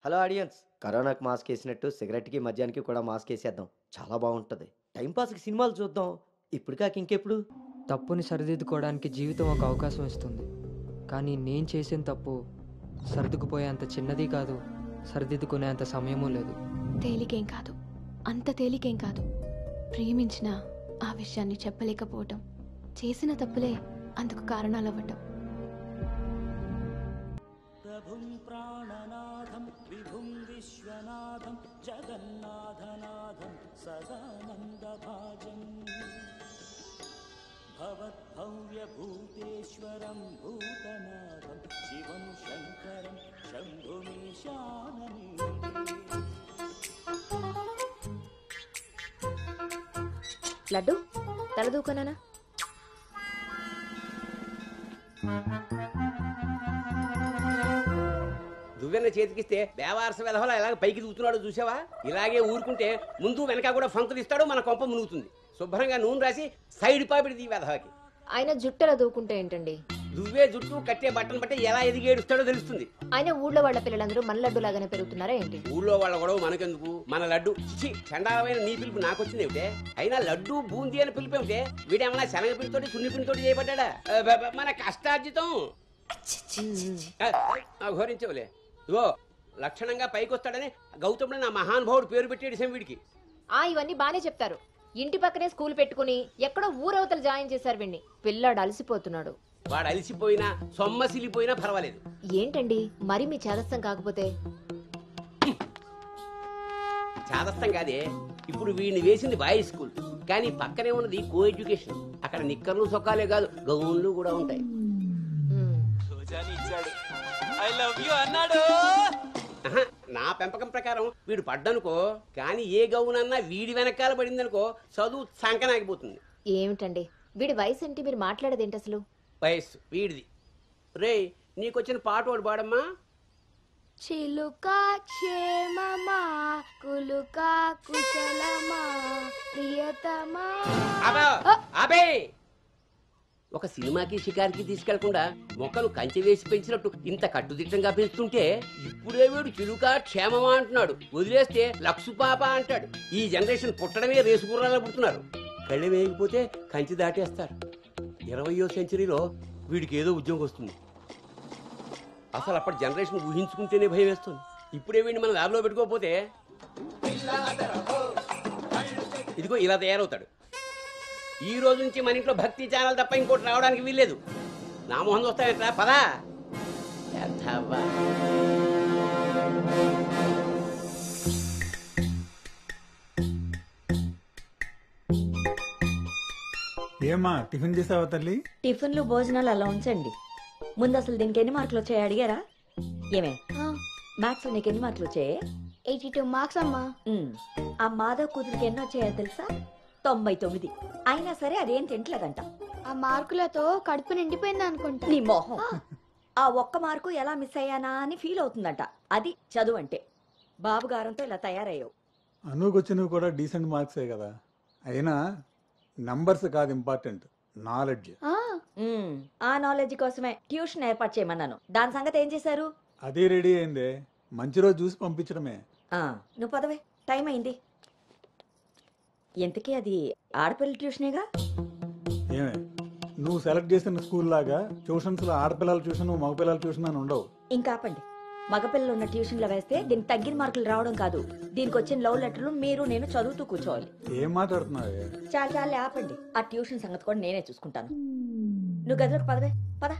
Hello audience, కరోనాకి mask వేసినట్టు సిగరెట్‌కి, మద్యానికి కూడా మాస్క్ ఏసేద్దాం. చాలా బావుంటది. టైమ్ పాస్‌కి సినిమాలు చూద్దాం. ఇప్పుడు కాక ఇంకెప్పుడు? తప్పుని సరిదిద్దుకోవడానికి జీవితం ఒక అవకాశం ఇస్తుంది. కానీ నేను చేసిన తప్పు సర్దుకుపోయేంత చిన్నది కాదు, సరిదిద్దుకునేంత సమయమూ లేదు. తేలికేం కాదు, అంత తేలికేం కాదు. ప్రేమించిన ఆ విషయాన్ని చెప్పలేకపోవటం, చేసిన తప్పులే అందుకు కారణాలవ్వటం. ప్రభుం ప్రాణనాథం విభుం విశ్వనాథం జగన్నాథనాథం సదానందభాజం భవద్భవ్యభూతేశ్వరం భూతనాథం శివం శంకరం శంభుమీశానని. లడ్డు తలదూకనా? దువ్వెన్న చేతికిస్తే బేవారస వెధవలా ఇలాగ పైకి దూకుతున్నాడో చూసావా? ఇలాగే ఊరుకుంటే ముందు వెనక కూడా ఫంకులు ఇస్తాడు, మన కొంప మునుగుతుంది. శుభ్రంగా నూనె రాసి సైడ్ పాపిడి ఈ వెధవకి. ఆయన జుట్టలా దూకుంటే ఏంటండి? దువ్వే జుట్టు కట్టే బట్టను బట్టి ఎలా ఎదిగేడుస్తాడో తెలుస్తుంది. ఆయన ఊళ్ళో వాళ్ళ పిల్లలందరూ మన లడ్డు లాగానే పెరుగుతున్నారా ఏంటి? ఊళ్ళో వాళ్ళ గొడవ మనకెందుకు? మన లడ్డు చిచి చండాలమైన నీ పిలుపు నాకొచ్చింది ఏమిటే? అయినా లడ్డు బూందీ అని పిలుపు ఏమిటే? వీడేమన్నా శనగ పిండితోటి సున్ని పిండితోటి చేయబడ్డా? మన కష్టార్జితం ఘోరించవులే. ఇగో లక్షణంగా పైకొస్తాడని గౌతముడు నా మహానుభావుడు పేరు పెట్టేడు వీడికి. ఇవన్నీ బానే చెప్తారు. ఇంటి పక్కనే స్కూల్ పెట్టుకుని ఎక్కడో ఊరవతలు జాయిన్ చేశారు వీడిని. పిల్లాడు అలసిపోతున్నాడు. వాడు అలిసిపోయినా సొమ్మసిలిపోయినా పర్వాలేదు. ఏంటండి మరి మీ చేదస్తం కాకపోతే? చాదస్తం కాదే, ఇప్పుడు వీడిని వేసింది బాయ్స్ స్కూల్, కానీ పక్కనే ఉన్నది కో ఎడ్యుకేషన్. అక్కడ నిక్కర్లు సొక్కాలే కాదు, గౌన్లు కూడా ఉంటాయి. ఐ లవ్ యు అన్నాడు. నా పెంపకం ప్రకారం వీడు పడ్డనుకో, కానీ ఏ గౌనన్నా వీడి వెనకాల పడిందనుకో చదువు సంకనాగిపోతుంది. ఏమిటండి వీడి వయసు ఏంటి? మీరు మాట్లాడేదేంటి అసలు? వయస్సు వీడిది. రే నీకొచ్చిన పాట వాడు పాడమ్మా. చిలుక క్షేమమా కులుక కుశలమా ప్రియతమా. అబే ఒక సినిమాకి షికారికి తీసుకెళ్లకుండా మొక్కలు కంచె వేసి పెంచినట్టు ఇంత కట్టుదిట్టంగా పెంచుతుంటే ఇప్పుడే వీడు చిలుక క్షేమమా అంటున్నాడు. వదిలేస్తే లక్సు పాప అంటాడు. ఈ జనరేషన్ పుట్టడమే రేసు గుర్రాలు పుడుతున్నారు. కళ్ళె వేయకపోతే కంచె దాటేస్తారు. 20వ సెంచరీలో వీడికి ఏదో ఉద్యోగం వస్తుంది. అసలు అప్పటి జనరేషన్ ఊహించుకుంటేనే భయం వేస్తుంది. ఇప్పుడే వీడిని మన ల్యాబ్లో పెట్టుకోకపోతే ఇదిగో ఇలా తయారవుతాడు. ఈ రోజు నుంచి మన ఇంట్లో భక్తి ఛానల్ తప్ప ఇంకోటి రావడానికి వీల్లేదు. నా మొహం చూస్తాయంట పదా. ఏమా టిఫిన్ చేసావా తల్లి? టిఫిన్లు భోజనాలు అలా ఉంచండి. ముందు అసలు దీనికి ఎన్ని మార్కులు వచ్చాయి అడిగారా? ఏమే మ్యాథ్స్ నీకు ఎన్ని మార్కులు వచ్చాయి? 82 మార్క్స్ అమ్మా. ఆ మాధవ్ కూతురికి ఎన్ని వచ్చాయో తెలుసా? 99. అయినా సరే అదేం తింటలేదంట. ఆ మార్కులతో కడుపు నిండిపోయింది అనుకుంటా. నీ మొహం. ఆ ఒక్క మార్కు ఎలా మిస్ అయ్యానా అని ఫీల్ అవుతుందంట. అది చదువు అంటే. బాబుగారంతో ఇలా తయారయ్యావు. అనుకొచ్చినవి కూడా డీసెంట్ మార్క్సే కదా. అయినా నంబర్స్ కాదు ఇంపార్టెంట్, నాలెడ్జ్. ఆ నాలెడ్జ్ కోసమే ట్యూషన్ ఏర్పాటు చేయమన్నాను. దాని సంగతి ఏం చేశారు? అదే రెడీ అయిందే, మంచి రోజు చూసి పంపించడమే. నువ్వు పదవే, టైం అయింది. ఎంతకీ అది ఆడపిల్ల ట్యూషనేగా? ఏమే నువ్వు సెలెక్ట్ చేసిన స్కూల్ లాగా ట్యూషన్స్ లో ఆడపిల్లల ట్యూషన్ మగపిల్లల ట్యూషన్ అని ఉండవు. ఇంకా ఆపండి. మగపిల్లలు ఉన్న ట్యూషన్లో వేస్తే దీనికి తగ్గిన మార్కులు రావడం కాదు, దీనికి వచ్చిన లవ్ లెటర్లు మీరు నేను చదువుతూ కూర్చోవాలి. ఏం మాట్లాడుతున్నావే? చాలా చాలా ఆపండి. ఆ ట్యూషన్ సంగతి కూడా నేనే చూసుకుంటాను. నువ్వు గదిలోకి పదవే, పద.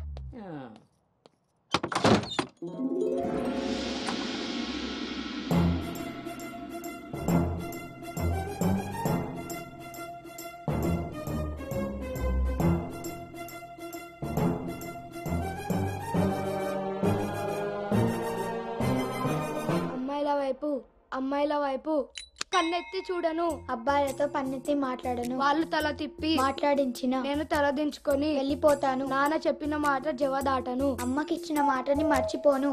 అమ్మాయిల వైపు కన్నెత్తి చూడను, అబ్బాయిలతో పన్నెత్తి మాట్లాడను, వాళ్ళు తల తిప్పి మాట్లాడించిన నేను తల దించుకొని వెళ్ళిపోతాను, నాన్న చెప్పిన మాట జవదాటను, అమ్మకిచ్చిన మాటని మర్చిపోను.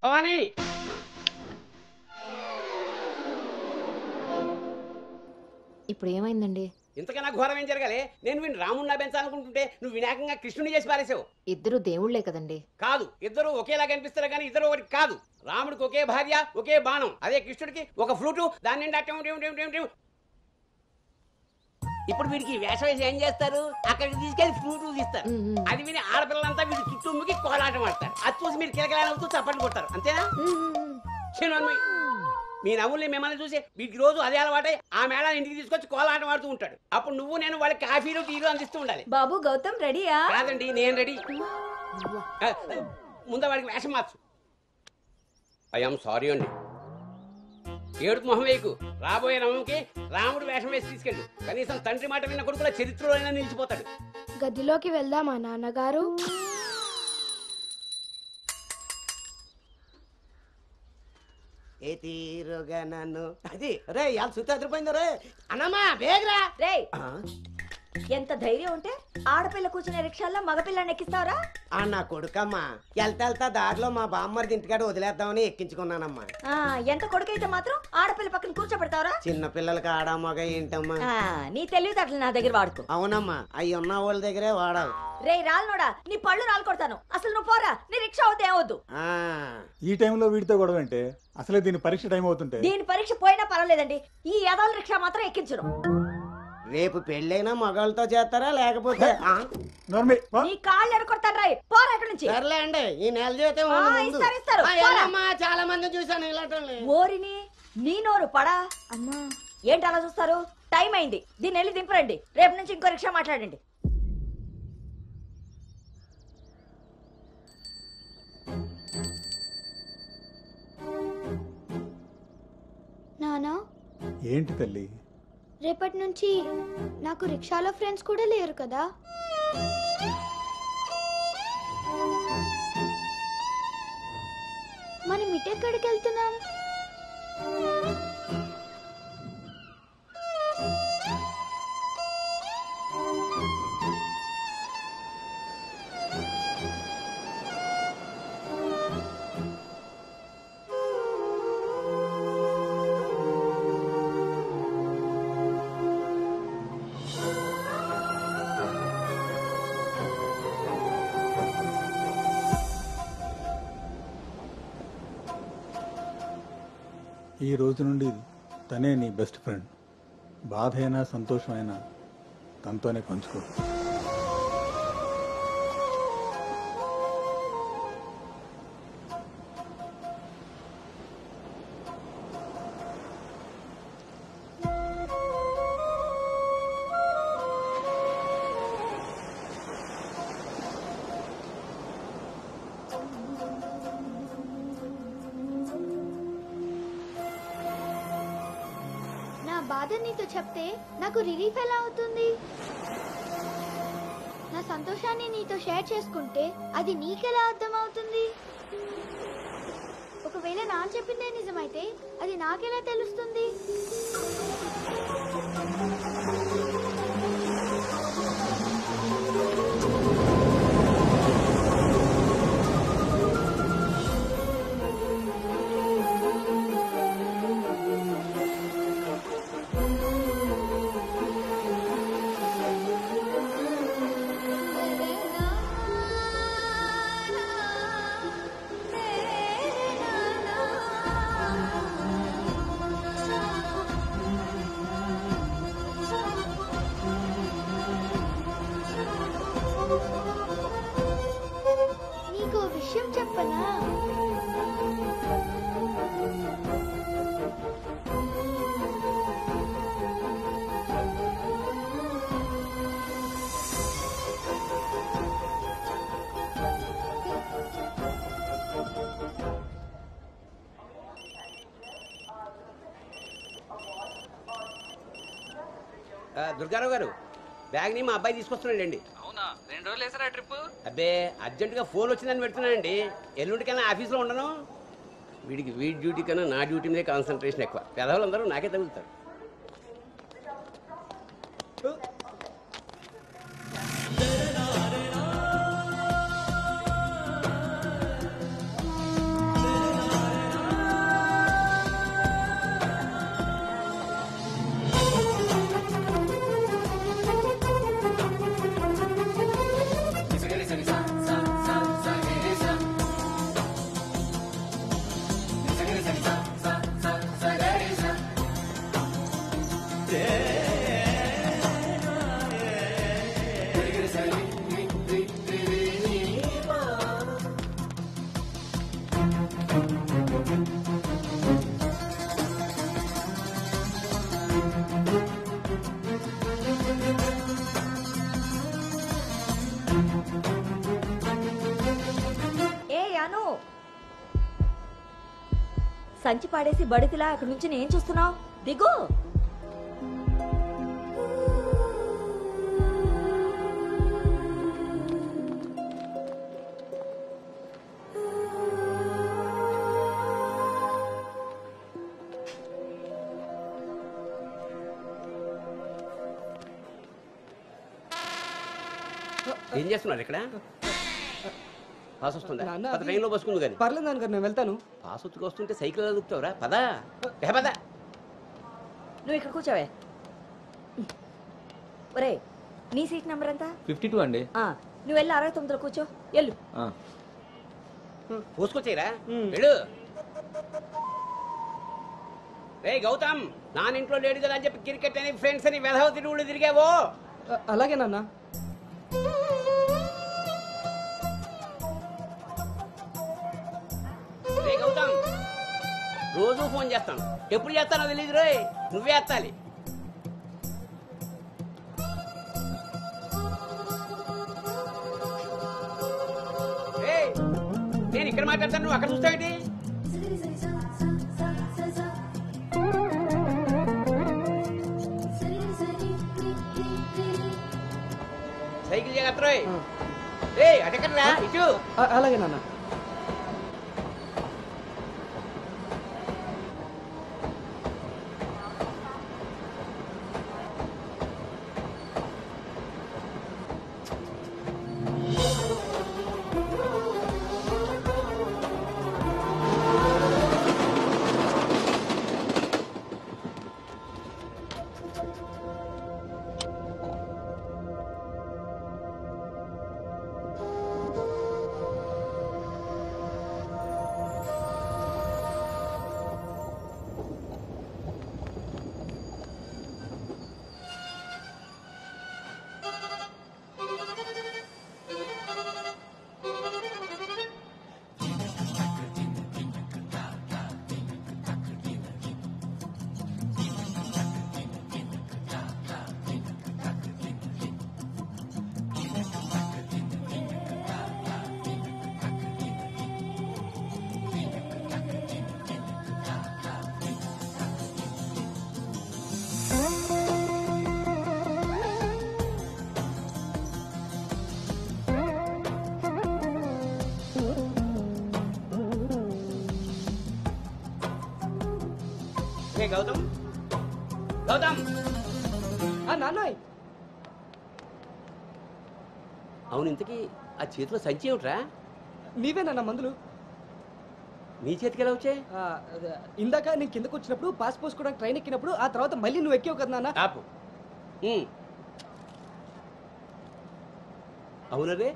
భవాని ఇప్పుడు ఏమైందండి? ఇంతకన్నా ఘోరం ఏం జరగాలి? నేను వీడిని రాముడిలా పెంచాలనుకుంటుంటే నువ్వు వినాయకంగా కృష్ణుని చేసి పారేసావు. ఇద్దరు దేవుళ్లే కదండి. కాదు, ఇద్దరు ఒకేలా కనిపిస్తారు కానీ ఇద్దరు ఒకటి కాదు. రాముడికి ఒకే భార్య, ఒకే బాణం. అదే కృష్ణుడికి ఒక ఫ్లూటు, దాని నిండా ఇప్పుడు వీడికి వేషం వేసి ఏం చేస్తారు? అక్కడికి తీసుకెళ్లి ఫ్లూటు తీస్తారు. అది విని ఆడపిల్లలంతా వీడి చుట్టూ ముగి కోలాటం ఆడతారు. అది చూసి మీరు కిలకలాడుతూ చప్పట్లు కొడతారు. అంతేనా? మీ నవ్వుల్ని మిమ్మల్ని చూసి వీటికి రోజు అదే అలవాటై ఆ మేళ ఇంటికి తీసుకొచ్చి కోలాటం ఆడుతూ ఉంటాడు. అప్పుడు నువ్వు నేను వాళ్ళకి కాఫీలు టీలు అందిస్తూ ఉండాలి. బాబు గౌతమ్ రెడీయా? కాదండి, నేను రెడీ. ముందు వాడికి వేషం మార్చు. ఐఎమ్ సారీ అండి. ఏడుపు మొహం వేయకు. రాబోయే నవంకి రాముడు వేషం వేసి తీసుకెళ్ళు. కనీసం తండ్రి మాట విన్న కొడుకుల చరిత్రలో అయినా నిలిచిపోతాడు. గదిలోకి వెళ్దామా నాన్నగారు? ఏ తీరుగా నన్ను అది రే ఇవాళ సుత్తి అదిరిపోయింది రే అన్నమ్మా బేగరా రే ఎంత ధైర్యం ఉంటే ఆడపిల్ల కూర్చునే రిక్షాల్లో మగపిల్లని ఎక్కిస్తావరా? నా కొడుకమ్మా వెళ్తా దారిలో మా బామ్మర్ది ఇంటికాడ వదిలేద్దామని ఎక్కించుకున్నానమ్మా. ఎంత కొడుకైతే మాత్రం ఆడపిల్ల పక్కన కూర్చోబెడతావరా? చిన్న పిల్లలకి ఆడా మగ ఏంటమ్మా? నీ తెలివితేటలు నా దగ్గర వాడుకో. అవునమ్మా, అవి ఉన్న వాళ్ళ దగ్గరే వాడాలి. రే రాలనోడా, నీ పళ్ళు రాలు కొడతాను. అసలు నువ్వు పోరా, నీ రిక్షా అవుతే ఏమవుద్దు. ఈ టైంలో వీడితో గొడవ అంటే అసలే దీని పరీక్ష టైం అవుతుంటే. దీని పరీక్ష పోయినా పర్వాలేదండి, ఈ యదాల రిక్షా మాత్రం ఎక్కించను. రేపు పెళ్ళైనా మగాళ్ళతో చేస్తారా లేకపోతే నీ కాళ్ళు ఎరకొడతాను రాయ్, పోరా ఇక్కడి నుంచి. సర్లే అండి, ఈ నెల జీతం ఇస్తారు. చాలా మంది చూసాను ఇలాంటి. ఓరిని నీ నోరు పడా. అమ్మా ఏంటి అలా చూస్తారు? టైం అయింది, దీన్ని వెళ్ళి దింపరండి. రేపు నుంచి ఇంకో రిక్షా మాట్లాడండి. నానా ఏంటి తల్లి? రేపటి నుంచి నాకు రిక్షాలో ఫ్రెండ్స్ కూడా లేరు కదా? మనం ఇటెక్కడికి వెళ్తున్నాం? ఈ రోజు నుండి తనే నీ బెస్ట్ ఫ్రెండ్. బాధ అయినా సంతోషమైనా తనతోనే పంచుకో. బాధ నీతో చెప్తే నాకు రిలీఫ్ ఎలా అవుతుంది? నా సంతోషాన్ని నీతో షేర్ చేసుకుంటే అది నీకెలా అర్థం అవుతుంది? ఒకవేళ నాన్న చెప్పిందే నిజమైతే అది నాకెలా తెలుస్తుంది? నీకు విషయం చెప్పనా? దుర్గారావు గారు, బ్యాగ్ ని మా అబ్బాయి తీసుకొస్తున్నాడండి. అవునా? 2 రోజులు వేసారా ట్రిప్? అబ్బే అర్జెంటుగా ఫోన్ వచ్చిందని పెడుతున్నానండి. ఎల్లుండికన్నా ఆఫీస్లో ఉండను. వీడి డ్యూటీ కన్నా నా డ్యూటీ మీదే కాన్సన్ట్రేషన్ ఎక్కువ. పెదవులందరూ నాకే తగులుతారు. ఏ యాను, సంచి పాడేసి బడితిలా అక్కడి నుంచి నేను చూస్తున్నావు, దిగు. ఏం చేస్తున్నారు ఇక్కడ? పాస్ వస్తుందా? నాన్న, పద ట్రైన్లో బసుకుంది కానీ. పర్లేదు నాన్నగారు, నేను వెళ్తాను. పాస్ వచ్చుకు వస్తుంటే సైకిల్ దూకుతావురా? పదా పద. నువ్వు ఇక్కడ కూర్చోవే. ఒరే, నీ సీట్ నెంబర్ ఎంత? 52 అండి. నువ్వు వెళ్ళి 69లో కూర్చో, వెళ్ళు. పోసుకొచ్చేరా వెళ్ళు. రే గౌతమ్, నానింట్లో లేడు కదా అని చెప్పి క్రికెట్ అని ఫ్రెండ్స్ అని వెధవ తిరుగుళ్ళు తిరిగావో. అలాగే నాన్న. రే గౌతమ్, రోజు ఫోన్ చేస్తాను, ఎప్పుడు చేస్తానో తెలియదు రే, నువ్వే ఎత్తాలి. నేను ఇక్కడ మాట్లాడతాను, నువ్వు అక్కడ చూస్తావేంటి? సైకిల్ జాగ్రత్త రోయ్. అటెక్కడరా ఇటు. అలాగే నాన్న. గౌతమ్, గౌతమ్. నాన్నయ్, అవును, ఇంతకీ ఆ చేతిలో సంచి ఏమిట్రా? నీవేనా మందులు? నీ చేతికి ఎలా వచ్చాయి? ఇందాక నేను కిందకు వచ్చినప్పుడు పాస్ పోసుకోవడానికి ట్రైన్ ఎక్కినప్పుడు, ఆ తర్వాత మళ్ళీ నువ్వు ఎక్కావు కదా నాన్న. ఆపు. అవునరే,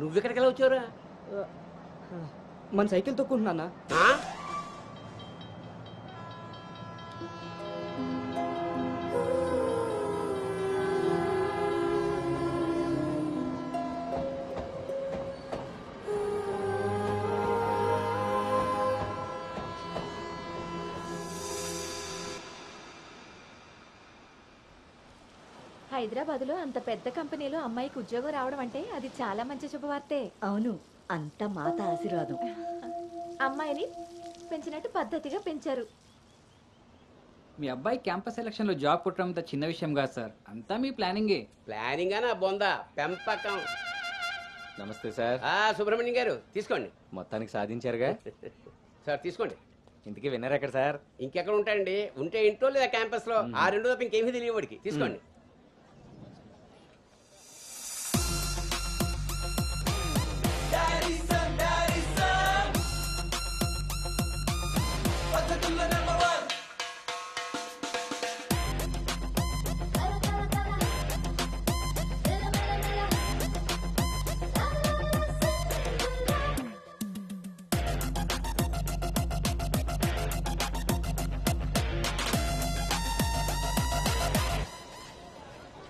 నువ్వెక్కడికి ఎలా వచ్చావురా? మన సైకిల్ తొక్కుంటున్నా. హైదరాబాద్లో అంత పెద్ద కంపెనీలో అమ్మాయికి ఉద్యోగం రావడం అంటే అది చాలా మంచి శుభవార్తే. అవును, అంత మాత ఆశీర్వాదం. అమ్మాయిని పెంచినట్టు పద్ధతిగా పెంచారు. మీ అబ్బాయి క్యాంపస్ సెలక్షన్ లో జాబ్ కొట్టడం అంత చిన్న విషయం కాదు సార్, అంతా మీ ప్లానింగే. ప్లానింగ్ అనా బొందా పెంపకం. నమస్తే సార్. సుబ్రహ్మణ్యం గారు తీసుకోండి. మొత్తానికి సాధించారుగా. సార్ తీసుకోండి. ఇంతకీ విన్నర్ ఎక్కడ సార్? ఇంకెక్కడ ఉంటాయండి, ఉంటే ఇంట్లో లేదా క్యాంపస్ లో. ఆ రెండు తప్ప ఇంకేమీ తెలియవాడికి. తీసుకోండి.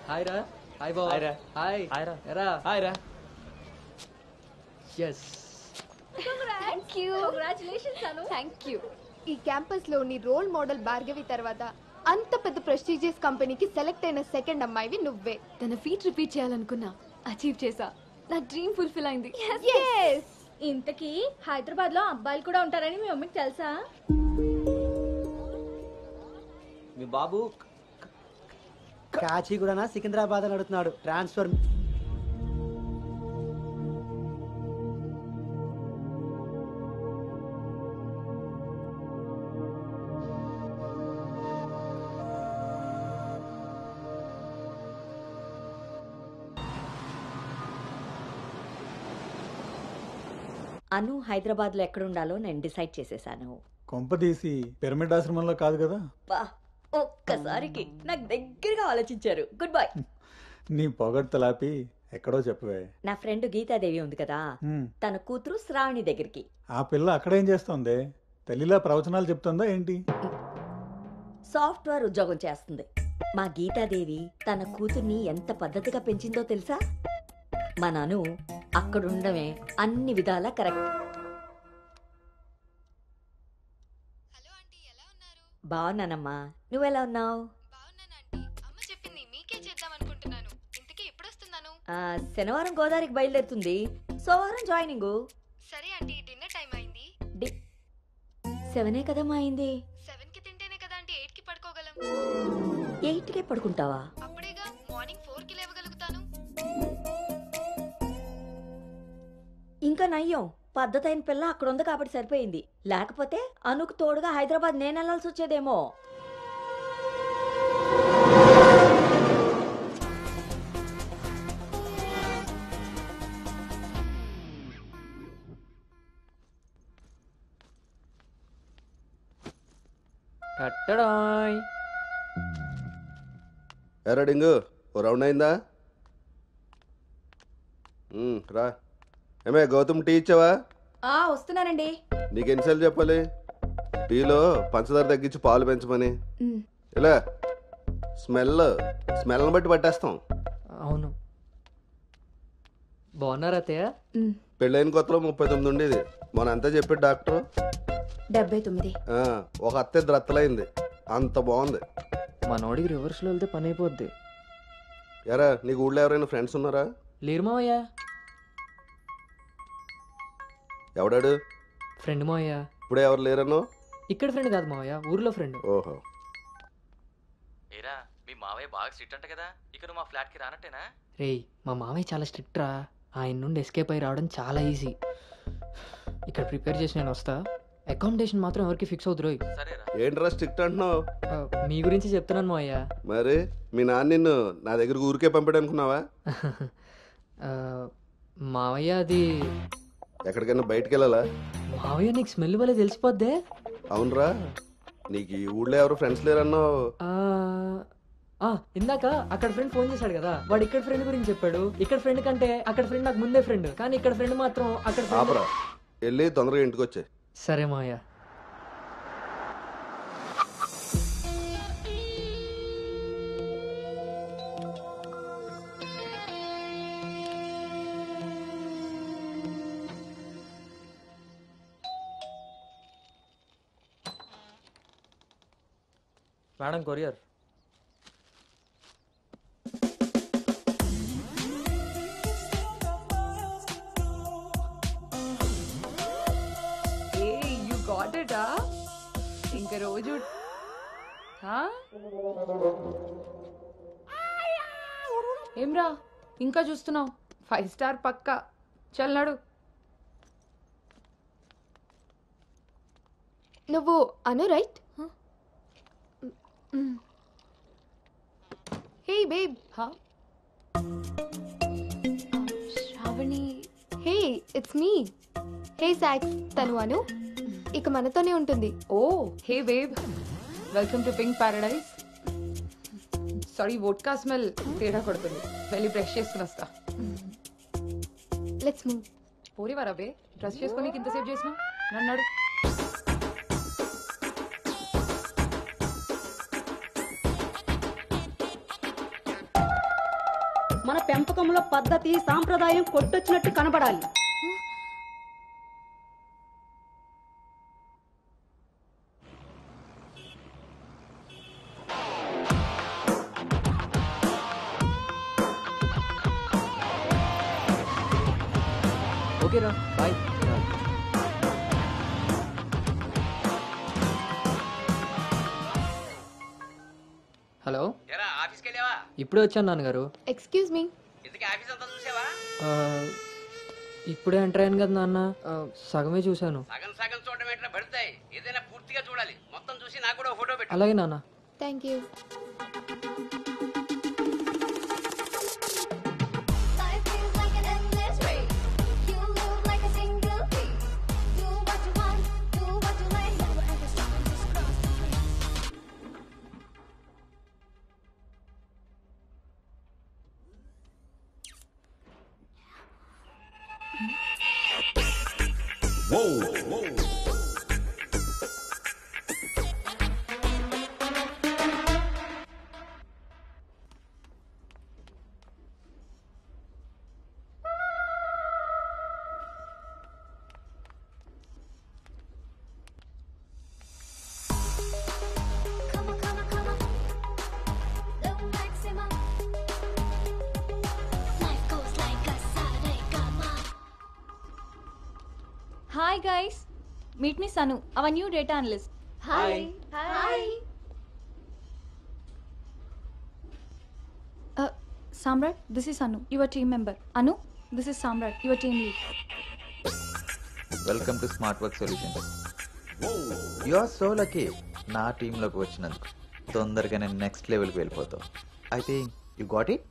హాయ్ రా. హాయ్ బావ. హాయ్ రా. హాయ్. హాయ్ రా. ఎరా. హాయ్ రా. yes. Thank you. Congratulations Anu. Thank you. ఈ క్యాంపస్ లో నీ రోల్ మోడల్ భార్గవి తర్వాత అంత పెద్ద ప్రెస్టీజియస్ కంపెనీకి సెలెక్ట్ అయిన సెకండ్ అమ్మాయివి నువ్వే. తన ఫీట్ రిపీట్ చేయాలనుకున్నా, అచీవ్ చేసా. నా డ్రీమ్ ఫుల్ఫిల్ అయింది. ఇంతకీ హైదరాబాద్ లో అబ్బాయిలు కూడా ఉంటారని మీ మమ్మీకి తెలుసా? మీ బాబు కాచిగూడనా సికింద్రాబాద్ అని అడుగుతున్నాడు. ట్రాన్స్ఫర్. అను హైదరాబాద్ లో ఎక్కడ ఉండాలో నేను డిసైడ్ చేసేసాను. కొంప తీసి పిరమిడ్ ఆశ్రమంలో కాదు కదా? బా, ఒక్కసారికి నాకు దగ్గరగా ఆలోచించారు. Good bye. నీ పొగడ్తలాపి ఎక్కడో చెప్పవే. నా ఫ్రెండ్ గీతాదేవి ఉంది కదా, తన కూతురు శ్రావణి దగ్గరికి. ఆ పిల్ల అక్కడేం చేస్తోంది? తల్లిలా ప్రవచనాలు చెప్తుందా ఏంటి? సాఫ్ట్వేర్ ఉద్యోగం చేస్తుంది. మా గీతాదేవి తన కూతుర్ని ఎంత పద్ధతిగా పెంచిందో తెలుసా? మా నాను అక్కడుండమే అన్ని విధాలా కరెక్ట్. బాగున్నానమ్మా, నువ్వెలా ఉన్నావు? శనివారం గోదావరికి బయలుదేరుతుంది, సోమవారం జాయినింగ్. సరే ఆంటీ, డిన్నర్ టైం అయింది. 7 కదమ్మా అయింది. 7 కి తింటేనే కదా ఆంటీ 8 కి పడుకోగలం. 8కే పడుకుంటావా? అప్పుడేగా మార్నింగ్ 4 కి లేవగలుగుతాను. ఇంకా నయ్యం, పద్ధతైన పిల్ల అక్కడ ఉంది కాబట్టి సరిపోయింది. లేకపోతే అనుకు తోడుగా హైదరాబాద్ నేను వెళ్లాల్సి వచ్చేదేమో. ఎరా డింగు, ఓ రౌండ్ అయిందా? రా. ఏమే గౌతమ్, టీ ఇచ్చావా? వస్తున్నానండి. నీకెన్నిసార్లు చెప్పాలి టీలో పంచదార తగ్గించి పాలు పెంచమని? ఇలా స్మెల్ని బట్టి పట్టేస్తాం. అవును. బాగున్నారా అత్తయ్య? పెళ్ళైన కొత్తలో 39 ఉండేది, మన అంతా చెప్పాడు డాక్టర్. 79. ఒక అత్తే ద్రత్తలైంది, అంత బాగుంది. మనోడికి రివర్స్లో వెళ్తే పని అయిపోద్ది. ఎరా, నీకు ఊళ్ళో ఎవరైనా ఫ్రెండ్స్ ఉన్నారా? లేరు మావయ్య. ఎవడాడు? ఫ్రెండ్ మావయ్య. ఇప్పుడే ఎవరు లేరన్నో? ఇక్కడ ఫ్రెండ్ కాదు మావయ్య, ఊర్లో ఫ్రెండ్. ఓహో. ఏరా, మీ మావయ్య బాగా స్ట్రిక్ట్ అంట కదా, ఇక నువ్వు మా ఫ్లాట్కి రానట్టేనా? రేయ్, మా మావయ్య చాలా స్ట్రిక్ట్ రా. ఆయన నుండి ఎస్కేప్ అయి రావడం చాలా ఈజీ. ఇక్కడ ప్రిపేర్ చేసి నేను వస్తా. అకామిడేషన్ మాత్రం ఎవరికి ఫిక్స్ అవుతురోయ్. ఏంట్రా స్ట్రిక్ట్ అంటున్నావు? మీ గురించి చెప్తున్నాను మావయ్య. మరి మీ నాన్న నిన్ను నా దగ్గర ఊరికే పంపాడు అనుకున్నావా? మావయ్య అది ఎక్కడికైనా బయటకు వెళ్ళాలా? మావయ్య నీకు స్మెల్ వల్ల తెలిసిపోద్దే. అవునరా, నీకు ఈ ఊళ్ళో ఎవరు ఫ్రెండ్స్ లేరన్నావు. ఇందాక అక్కడ ఫ్రెండ్ ఫోన్ చేశాడు కదా, వాడు ఇక్కడ ఫ్రెండ్ గురించి చెప్పాడు. ఇక్కడ ఫ్రెండ్ కంటే అక్కడ ఫ్రెండ్ నాకు ముందే ఫ్రెండ్, కానీ ఇక్కడ ఫ్రెండ్ మాత్రం అక్కడ. ఆపరా, వెళ్ళి తొందరగా ఇంటికి వచ్చే. సరే మావయ్య. Madam, courier. You got it. ఇంకా రోజు ఏమ్రా ఇంకా చూస్తున్నావు? 5 స్టార్ పక్కా. చల్నాడు. నువ్వు Anu right? Hey babe. Shravani. Hey, it's me. Hey సాక్స్, తను అను. ఇక మనతోనే ఉంటుంది. Oh hey babe, welcome to Pink Paradise. Sorry, vodka smell తేడా కొడుతుంది. వెళ్ళి బ్రష్ చేసుకుని వస్తా. Let's move. పోరివారా బే, డ్రెస్ చేసుకొని ఇంతసేపు చేసినా? నన్నాడు. మన పెంపకంలో పద్ధతి సాంప్రదాయం కొట్టొచ్చినట్టు కనబడాలి. ఓకేరా బాయ్. హలో, ఆఫీస్కి వెళ్ళావా? ఇప్పుడే వచ్చాను నాన్నగారు. Excuse me. ఇంతకీ ఆఫీస్ అంతా చూసావా? ఆ, ఇప్పుడే ఎంటర్ అయ్యాను కదా నాన్న, సగమే చూశాను. సగం సగం చూడడం ఎట్లా పడతాయి? ఏదైనా పూర్తిగా చూడాలి. మొత్తం చూసి నాకు కూడా ఫోటో పెట్టు. అలాగే నాన్న. Thank you. Hi guys, meet me Sanu, our new data analyst. Hi. Hi. Samrat, this is Anu, your team member. Anu, this is Samrat, your team lead. Welcome to smart work solutions. You are so lucky నా టీంలోకి వచ్చినందుకు. తొందరగా నేను next లెవెల్కి వెళ్ళిపోతావు. I think you got it.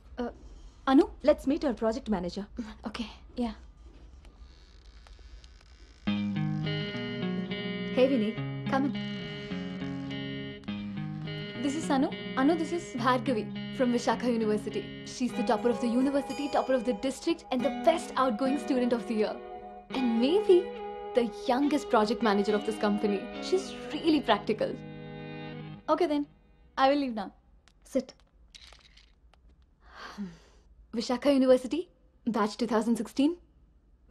Anu, let's meet our project manager. Okay, yeah. Hey Vinny, come in. This is Anu. Anu, this is Bhargavi from Vishakha University. She's the topper of the university, topper of the district, and the best outgoing student of the year. And maybe the youngest project manager of this company. She's really practical. Okay then, I will leave now. Sit. Vishakha University, batch 2016.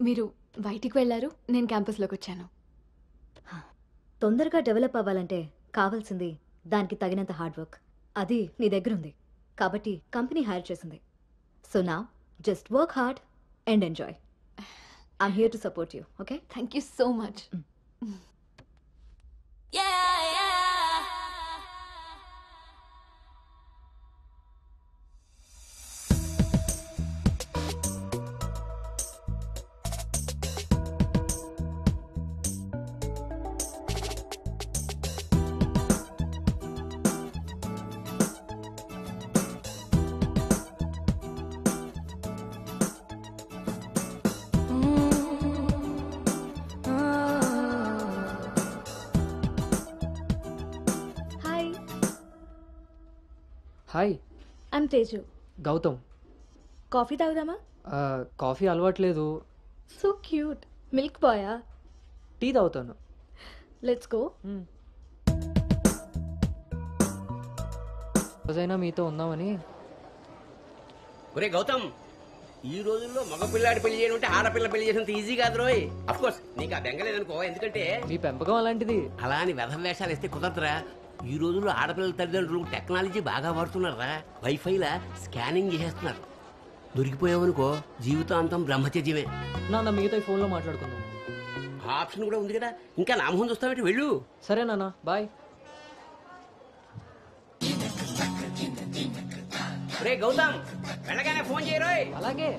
మీరు బయటికి వెళ్ళారు, నేను క్యాంపస్లోకి వచ్చాను. తొందరగా develop అవ్వాలంటే కావాల్సింది దానికి తగినంత హార్డ్ వర్క్. అది నీ దగ్గర ఉంది కాబట్టి కంపెనీ హైర్ చేసింది. So now just work hard and enjoy. I'm here to support you. Okay, thank you so much. Hi, I'm Teju. Gautam. Coffee తాగుదామా? కాఫీ అలవాట్లేదు. So cute. మిల్క్ బాయా? టీ తాగుతాను. Let's go. రోజైనా మీతో ఉందామని. ఒరే గౌతమ్, ఈ రోజుల్లో మగ పిల్లాడి పెళ్లి చేయడం అంటే ఆడపిల్ల పెళ్లి చేసినంత ఈజీ కాదు రోయ్. అఫ్ కోర్స్ నీకు ఆ బెంగలేదనుకో, ఎందుకంటే మీ పెంపకం అలాంటిది. అలా అని వ్యధ వేషాలు వేస్తే కుదరదురా. ఈ రోజుల్లో ఆడపిల్లల తల్లిదండ్రులు టెక్నాలజీ బాగా వాడుతున్నారా. వైఫైలా స్కానింగ్ చేసేస్తున్నారు. దొరికిపోయావనుకో జీవితాంతం బ్రహ్మచర్యమే. నాన్న మిగతా ఫోన్లో మాట్లాడుకుందాం. ఆ ఆప్షన్ కూడా ఉంది కదా. ఇంకా నా మొహం చూస్తావేంటి, వెళ్ళు. సరే నాన్న, బాయ్. రే గౌతమ్, వెళ్ళగానే ఫోన్ చేయరోయ్. అలాగే.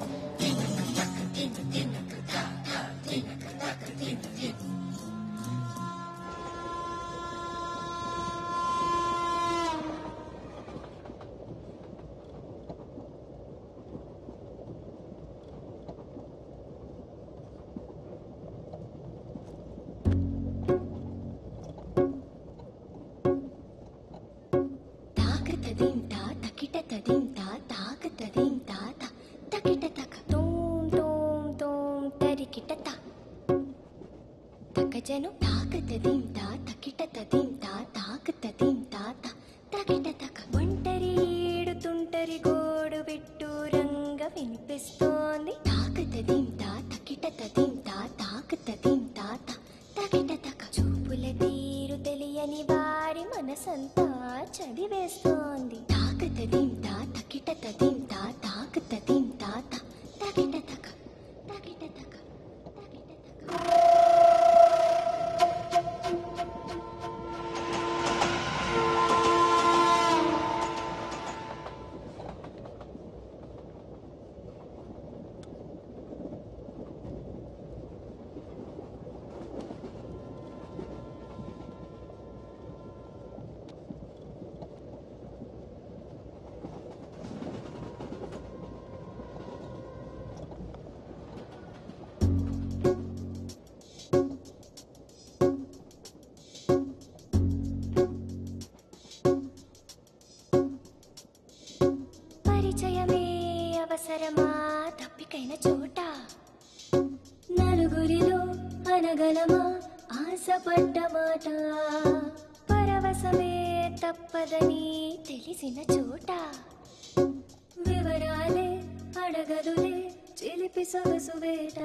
జను తాకతదీం తా తకిటతదీం తా తాకతదీం తా తకిటతక ఒంటరి ఏడుతుంటరి గోడు పెట్టు రంగ వినిపిస్తోంది. తాకతదీం తా తకిటతదీం తా తాకతదీం తా తకిటతక చూపుల తీరు తెలియని వారి మనసంతా చదివేస్తోంది. తాకతదీం తా తకిటతదీం తా తాకతదీం తా తకిటతక తకిటతక. అవసరమా తప్పికైన చోట నలుగురిలో అనగలమా ఆశపడ్డ మాట పరవశమే తప్పదని తెలిసిన చోట వివరాలే అడగదులే చిలిపి సొగసు వేట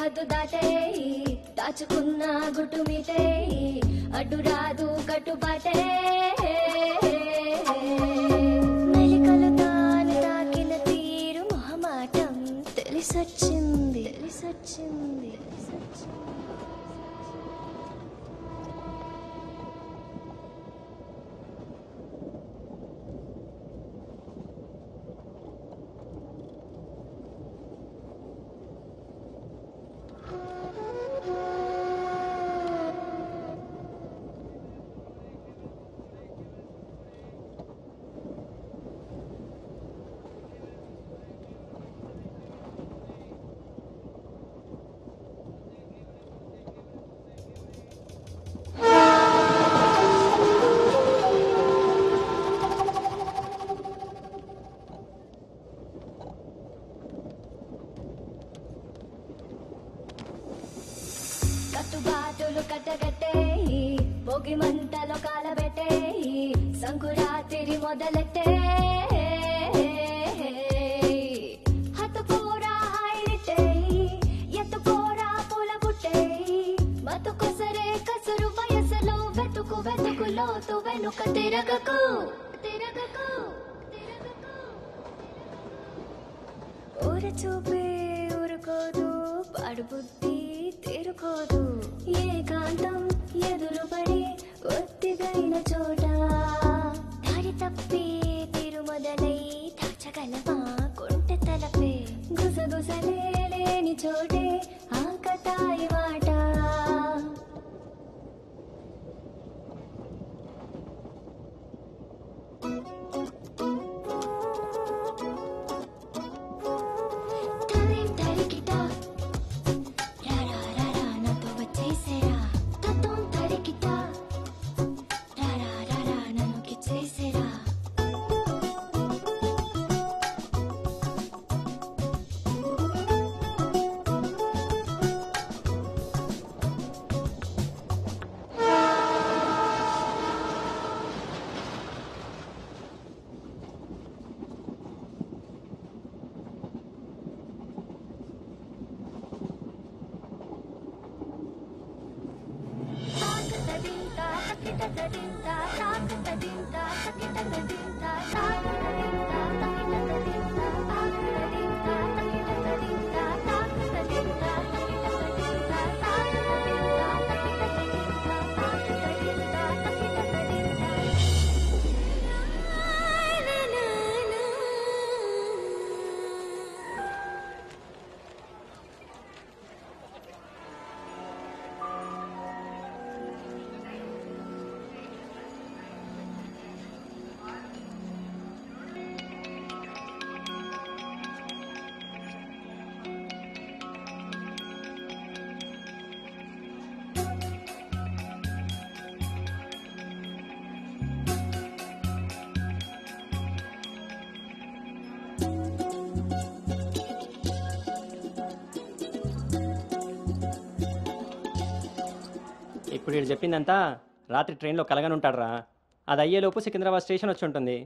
హద్దు దాటే దాచుకున్న గుట్టు మీటే అడ్డు రాదు కట్టుబాటే మెలికలు తాను తాకిన తీరు మొహమాటం తెలిసొచ్చింది కట్టుబాటులు కట్టగట్టే పొగి మంటలో కాలబెట్టే సంకురాత్రి మొదలెట్టే హతుకోరా హాయిరితే ఎత్తుకోరా పూల పుట్టే మతుకొసరే కసురు వయసులో వెతుకు లోతు వెనుక తిరగకు ఊర చూపే ఊరుకోదు పాడు బుద్ధి తీరుకోదు ఏకాంతం ఎదురుపడి ఒత్తిగైన చోట దారి తప్పి తీరు మొదలై దాచగలవా కొంటె తలపే గుసగుసలే లేని చోటే ఆకతాయి మాట ఇప్పుడు వీడు చెప్పిందంతా రాత్రి ట్రైన్లో కలగని ఉంటాడురా. అది అయ్యేలోపు సికింద్రాబాద్ స్టేషన్ వచ్చి ఉంటుంది.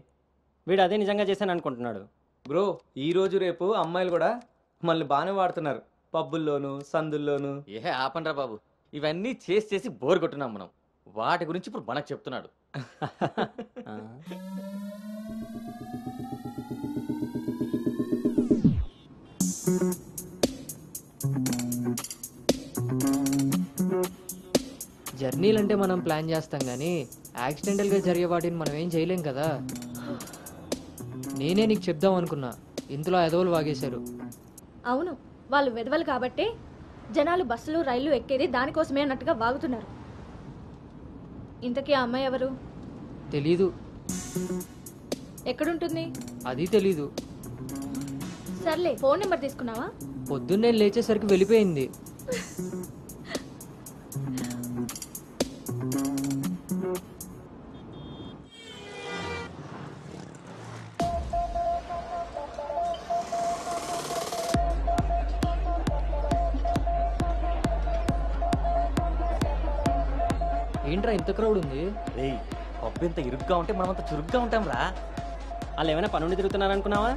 వీడు అదే నిజంగా చేశాను అనుకుంటున్నాడు. బ్రో ఈ రోజు రేపు అమ్మాయిలు కూడా మళ్ళీ బాగానే వాడుతున్నారు, పబ్బుల్లోను సందుల్లోను. ఆపండ్రా బాబు, ఇవన్నీ చేసి చేసి బోర్ కొట్టున్నాం మనం. వాటి గురించి ఇప్పుడు మనకు చెప్తున్నాడు. జర్నీలు అంటే మనం ప్లాన్ చేస్తాం కానీ యాక్సిడెంటల్గా జరిగే వాటిని మనం ఏం చేయలేం కదా. నేనే నీకు చెప్దాం అనుకున్నా, ఇంతలో ఎదవలు వాగేశారు. అవును, వాళ్ళు వెదవలు కాబట్టే జనాలు బస్సులు రైళ్లు ఎక్కేది దానికోసమే అన్నట్టుగా వాగుతున్నారు. ఇంతకీ ఆ అమ్మాయి ఎవరు? తెలీదు. ఎక్కడుంటుంది? అది తెలీదు. సర్లే, ఫోన్ నెంబర్ తీసుకున్నావా? పొద్దున్నే లేచేసరికి వెళ్ళిపోయింది. ఏంట్రా ఇంత క్రౌడ్ ఉంది? రేయ్, పబ్బు ఇంత ఇరుగ్గా ఉంటే మనం అంత చురుగ్గా ఉంటాం రా. వాళ్ళు ఏమైనా పనుండి తిరుగుతున్నారు అనుకున్నావా?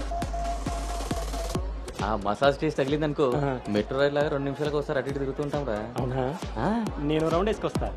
ఆ మసాజ్ టేస్ట్ తగిలిందనుకో, మెట్రో రైల్ లాగా 2 నిమిషాలకు ఒకసారి అటు ఇటు తిరుగుతుంటాం రా. అవునా? నేను రౌండ్ వేసుకొస్తా.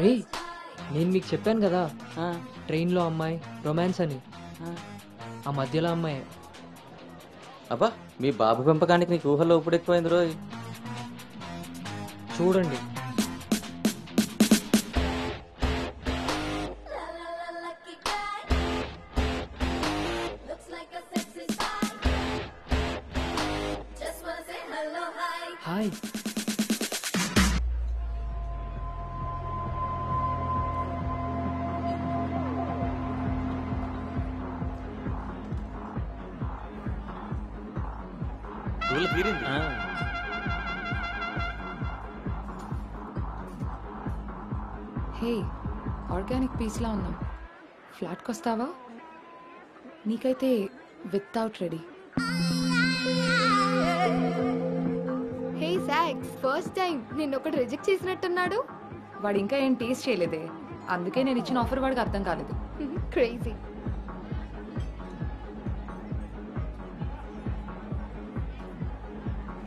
రే, నేను మీకు చెప్పాను కదా ట్రైన్లో అమ్మాయి రొమాన్స్ అని. ఆ మధ్యలో అమ్మాయి. అబ్బా, మీ బాబు పెంపకానికి నీకు ఊహల్లో ఇప్పుడు ఎక్కువైంది రోయ్. చూడండి. హాయ్. హే, ఆర్గానిక్ పీస్లా ఉన్నాం. ఫ్లాట్కి వస్తావా? నీకైతే వితౌట్ రెడీ. హే సాక్స్, ఫస్ట్ టైం నిన్ను ఒకటి రిజెక్ట్ చేసినట్టున్నాడు. వాడు ఇంకా ఏం టేస్ట్ చేయలేదే, అందుకే నేను ఇచ్చిన ఆఫర్ వాడికి అర్థం కాలేదు. Crazy.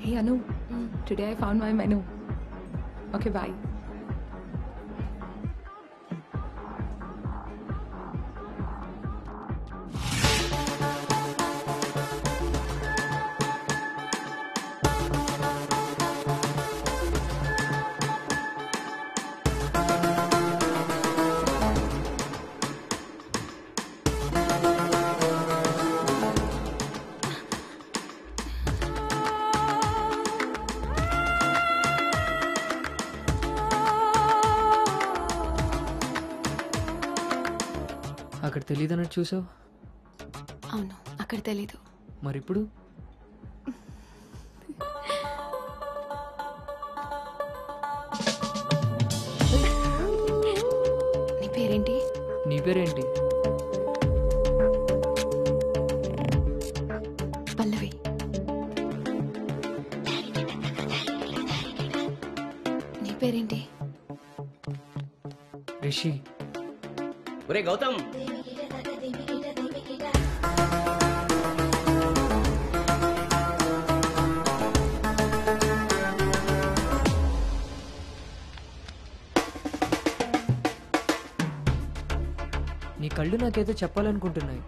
Hey Anu, today I found my menu. Okay, bye. అక్కడ తెలియదన్నట్టు చూసావు. అవును, అక్కడ తెలీదు. మరి ఇప్పుడు నీ పేరేంటి? నీ పేరేంటి? పల్లవి. నీ పేరేంటి? రిషి. ఒరే గౌతమ్, నీ కళ్ళు నాకేదో చెప్పాలనుకుంటున్నాయి.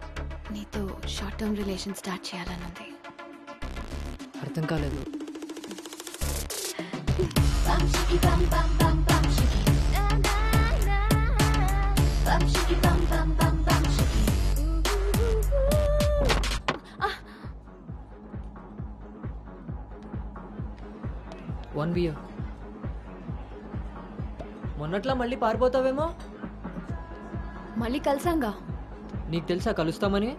నీతో షార్ట్ టర్మ్ రిలేషన్ స్టార్ట్ చేయాలనుంది. అర్థం కాలేదు. One beer. మొన్నట్లా మళ్ళీ పారిపోతావేమో. మళ్ళీ కలిసాంగా. నీకు తెలుసా కలుస్తామని?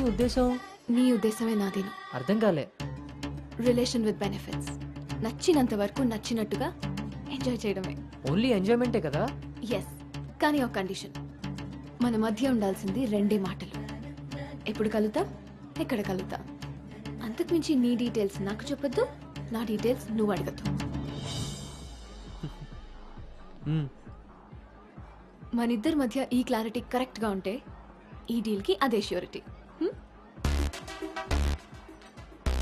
ఉద్దేశం? నీ ఉద్దేశమే నాదేను. అర్థం కాలే. Relation with benefits. నచ్చినంత వరకు నచ్చినట్టుగా ఎంజాయ్ చేయడమే. ఓన్లీ ఎంజాయ్మెంటే కదా? ఎస్, కానీ ఒక కండిషన్. మన మధ్య ఉండాల్సింది 2 మాటలు. ఎప్పుడు కలుద్దాం, ఎక్కడ కలుద్దాం. అంతకుమించి నీ డీటెయిల్స్ నాకు చెప్పొద్దు, నా డీటెయిల్స్ నువ్వు అడగద్దు. మనిద్దరి మధ్య ఈ క్లారిటీ కరెక్ట్గా ఉంటే ఈ డీల్కి అదే ష్యూరిటీ.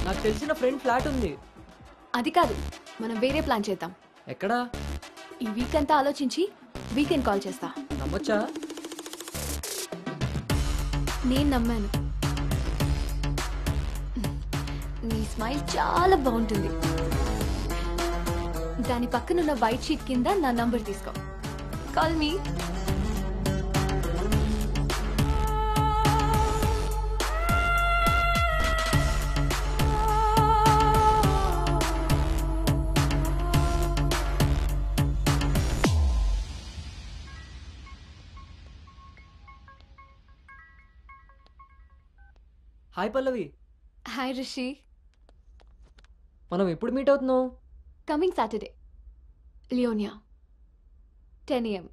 నాకు తెలిసిన ఫ్రెండ్ ఫ్లాట్ ఉంది. అది కాదు, మనం వేరే ప్లాన్ చేద్దాం. ఎక్కడా? ఈ వీక్ అంతా ఆలోచించి వీకెండ్ కాల్ చేస్తా. నమ్మొచ్చా? నేను నమ్మాను. నీ స్మైల్ చాలా బాగుంటుంది. దాని పక్కనున్న వైట్ షీట్ కింద నా నంబర్ తీసుకో. Call me. Hi Pallavi. Hi Rishi. మనం ఎప్పుడు మీట్ అవుతున్నాం? Coming Saturday, Leonia, 10 AM.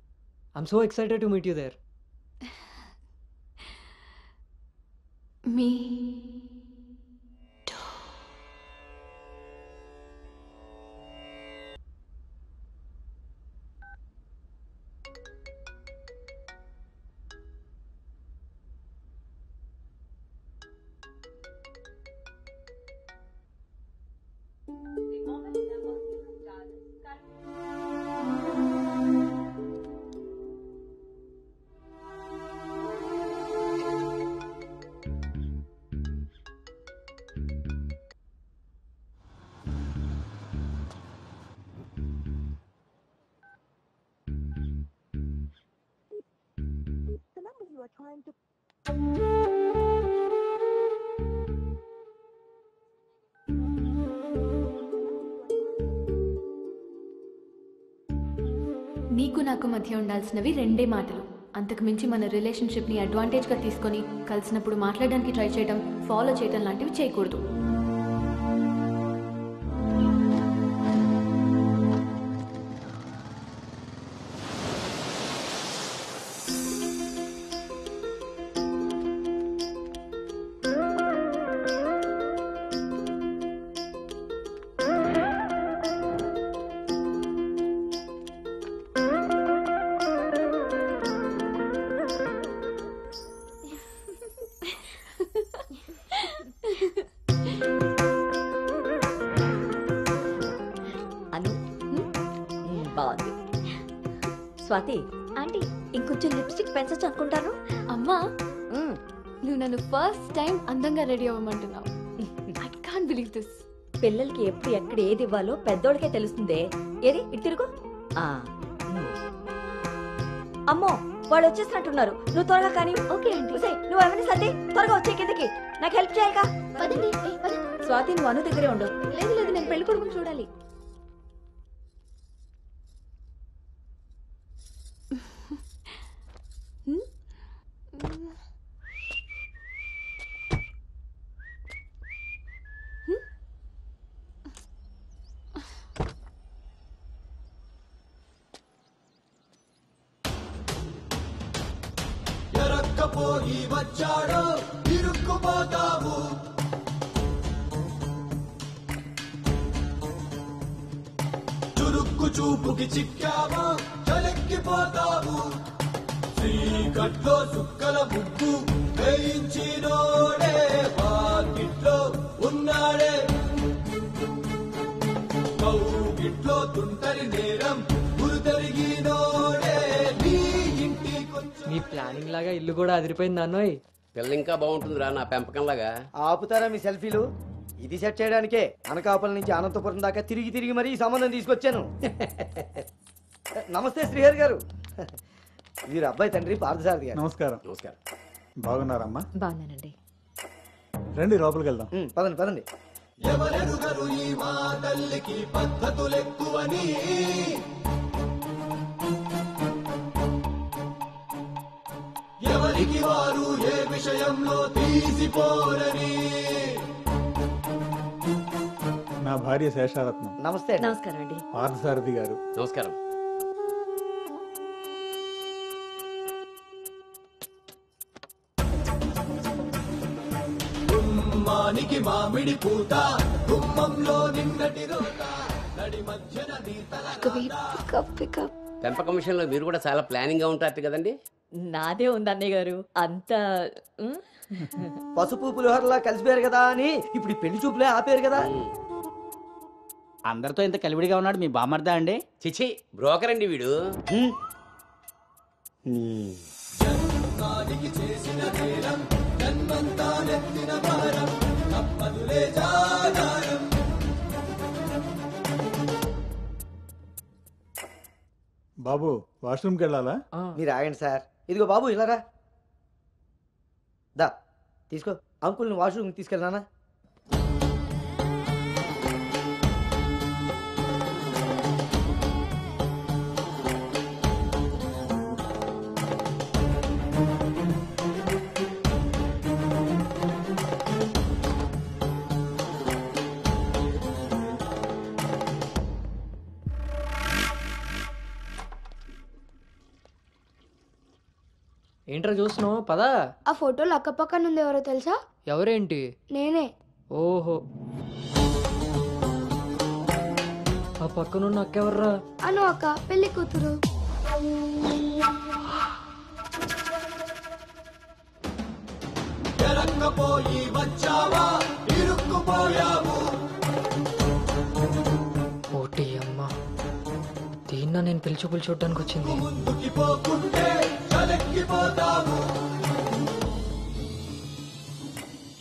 I'm so excited to meet you there. మీ నీకు నాకు మధ్య ఉండాల్సినవి 2 మాటలు. అంతకు మించి మన రిలేషన్షిప్ని అడ్వాంటేజ్గా తీసుకొని కలిసినప్పుడు మాట్లాడడానికి ట్రై చేయడం, ఫాలో చేయడం లాంటివి చేయకూడదు. బాగుంది. స్వాతి ఆంటీ, ఇంకొంచెం లిప్స్టిక్ పెంచచ్చు అనుకుంటాను. అమ్మా, నువ్వు నన్ను ఫస్ట్ టైం అందంగా రెడీ అవ్వమంటున్నావు. I can't believe this. పిల్లలకి ఎప్పుడు ఎక్కడ ఏది ఇవ్వాలో పెద్దోళ్ళకే తెలుస్తుందే. ఏది ఇటు తిరుగు. అమ్మో, వాళ్ళు వచ్చేసినట్టున్నారు. నువ్వు త్వరగా కానీ. ఓకే అండి. నువ్వు ఎవరిని సర్ది త్వరగా వచ్చే కిందకి. నాకు హెల్ప్ చేయాలిగా. స్వాతి, నువ్వు అను దగ్గరే ఉండు. లేదు లేదు, నేను పెళ్లి కొడుకుని చూడాలి. ఎరక్కపోయి వచ్చాడో ఇరుక్కుపోతావు. చురుక్కు చూపుకి చిక్కావో చలెక్కిపోతావు. శ్రీకట్లో సుక్కల ముగ్గు వేయించినోడే వాకిట్లో ఉన్నాడే. కౌగిట్లో తుంటరి నేరం గురుతరిగినోడే. మీ ప్లానింగ్ లాగా ఇల్లు కూడా అదిరిపోయింది అన్నోయ్. పిల్ల ఇంకా బాగుంటుందిరా నా పెంపకంలాగా. ఆపుతారా మీ సెల్ఫీలు? ఇది సెట్ చేయడానికే అనకాపల్లి నుంచి అనంతపురం దాకా తిరిగి తిరిగి మరీ ఈ సంబంధం తీసుకొచ్చాను. నమస్తే శ్రీహరి గారు. వీరు అబ్బాయి తండ్రి పార్థసారథి గారు. నమస్కారం. నమస్కారం. బాగున్నారమ్మా? బాగున్నానండి. రండి లోపలికి వెళ్దాం. పదండి పదండి. ఎవరెరుగరు ఈ మా తల్లికి పద్ధతులెక్కువని. ఎవరికి వారు ఏ విషయంలో తీసిపోరని. నా భార్య శేషారత్నం. నమస్తే. నమస్కారం అండి. పార్థసారథి గారు. నమస్కారం. గుమ్మానికి మామిడి పూత, గుమ్మంలో నిన్నటి రోత, నడి మధ్యన పెంపకం విషయంలో మీరు కూడా చాలా ప్లానింగ్ గా ఉంటారు కదండి. నాదే ఉంది అన్నయ్య గారు అంత పసుపు పులిహోరలా కలిసిపోయారు కదా అని ఇప్పుడు ఈ పెళ్లి చూపులే ఆపేరు కదా. అందరితో ఇంత కలివిడిగా ఉన్నాడు మీ బామర్దా అండి? చిచి బ్రోకర్ అండి వీడు. జన్మానికి చేసిన నేరం, జన్మంతా నెత్తిన భారం, తప్పదులే జాగారం. బాబు వాష్రూమ్కి వెళ్ళాలా? మీరు ఆగండి సార్. ఇదిగో బాబు ఇలారా. దా తీసుకో. అంకుల్ని వాష్రూమ్ తీసుకెళ్ళానా? ఏంట్రా చూస్తున్నావు? పదా. ఆ ఫోటోలు అక్క పక్కన ఉంది, ఎవరో తెలుసా? ఎవరేంటి? నేనే. ఓహో, ఆ పక్కనున్న అక్కెవర్రా? అను అక్క, పెళ్లి కూతురు. ఎరక్కపోయి వచ్చావా, ఇరుక్కుపోయావు. ఓటి అమ్మ, దీన్న నేను పిలిచి చూడడానికి వచ్చింది. ముందుకి పోకుంటే చలెక్కిపోతావు.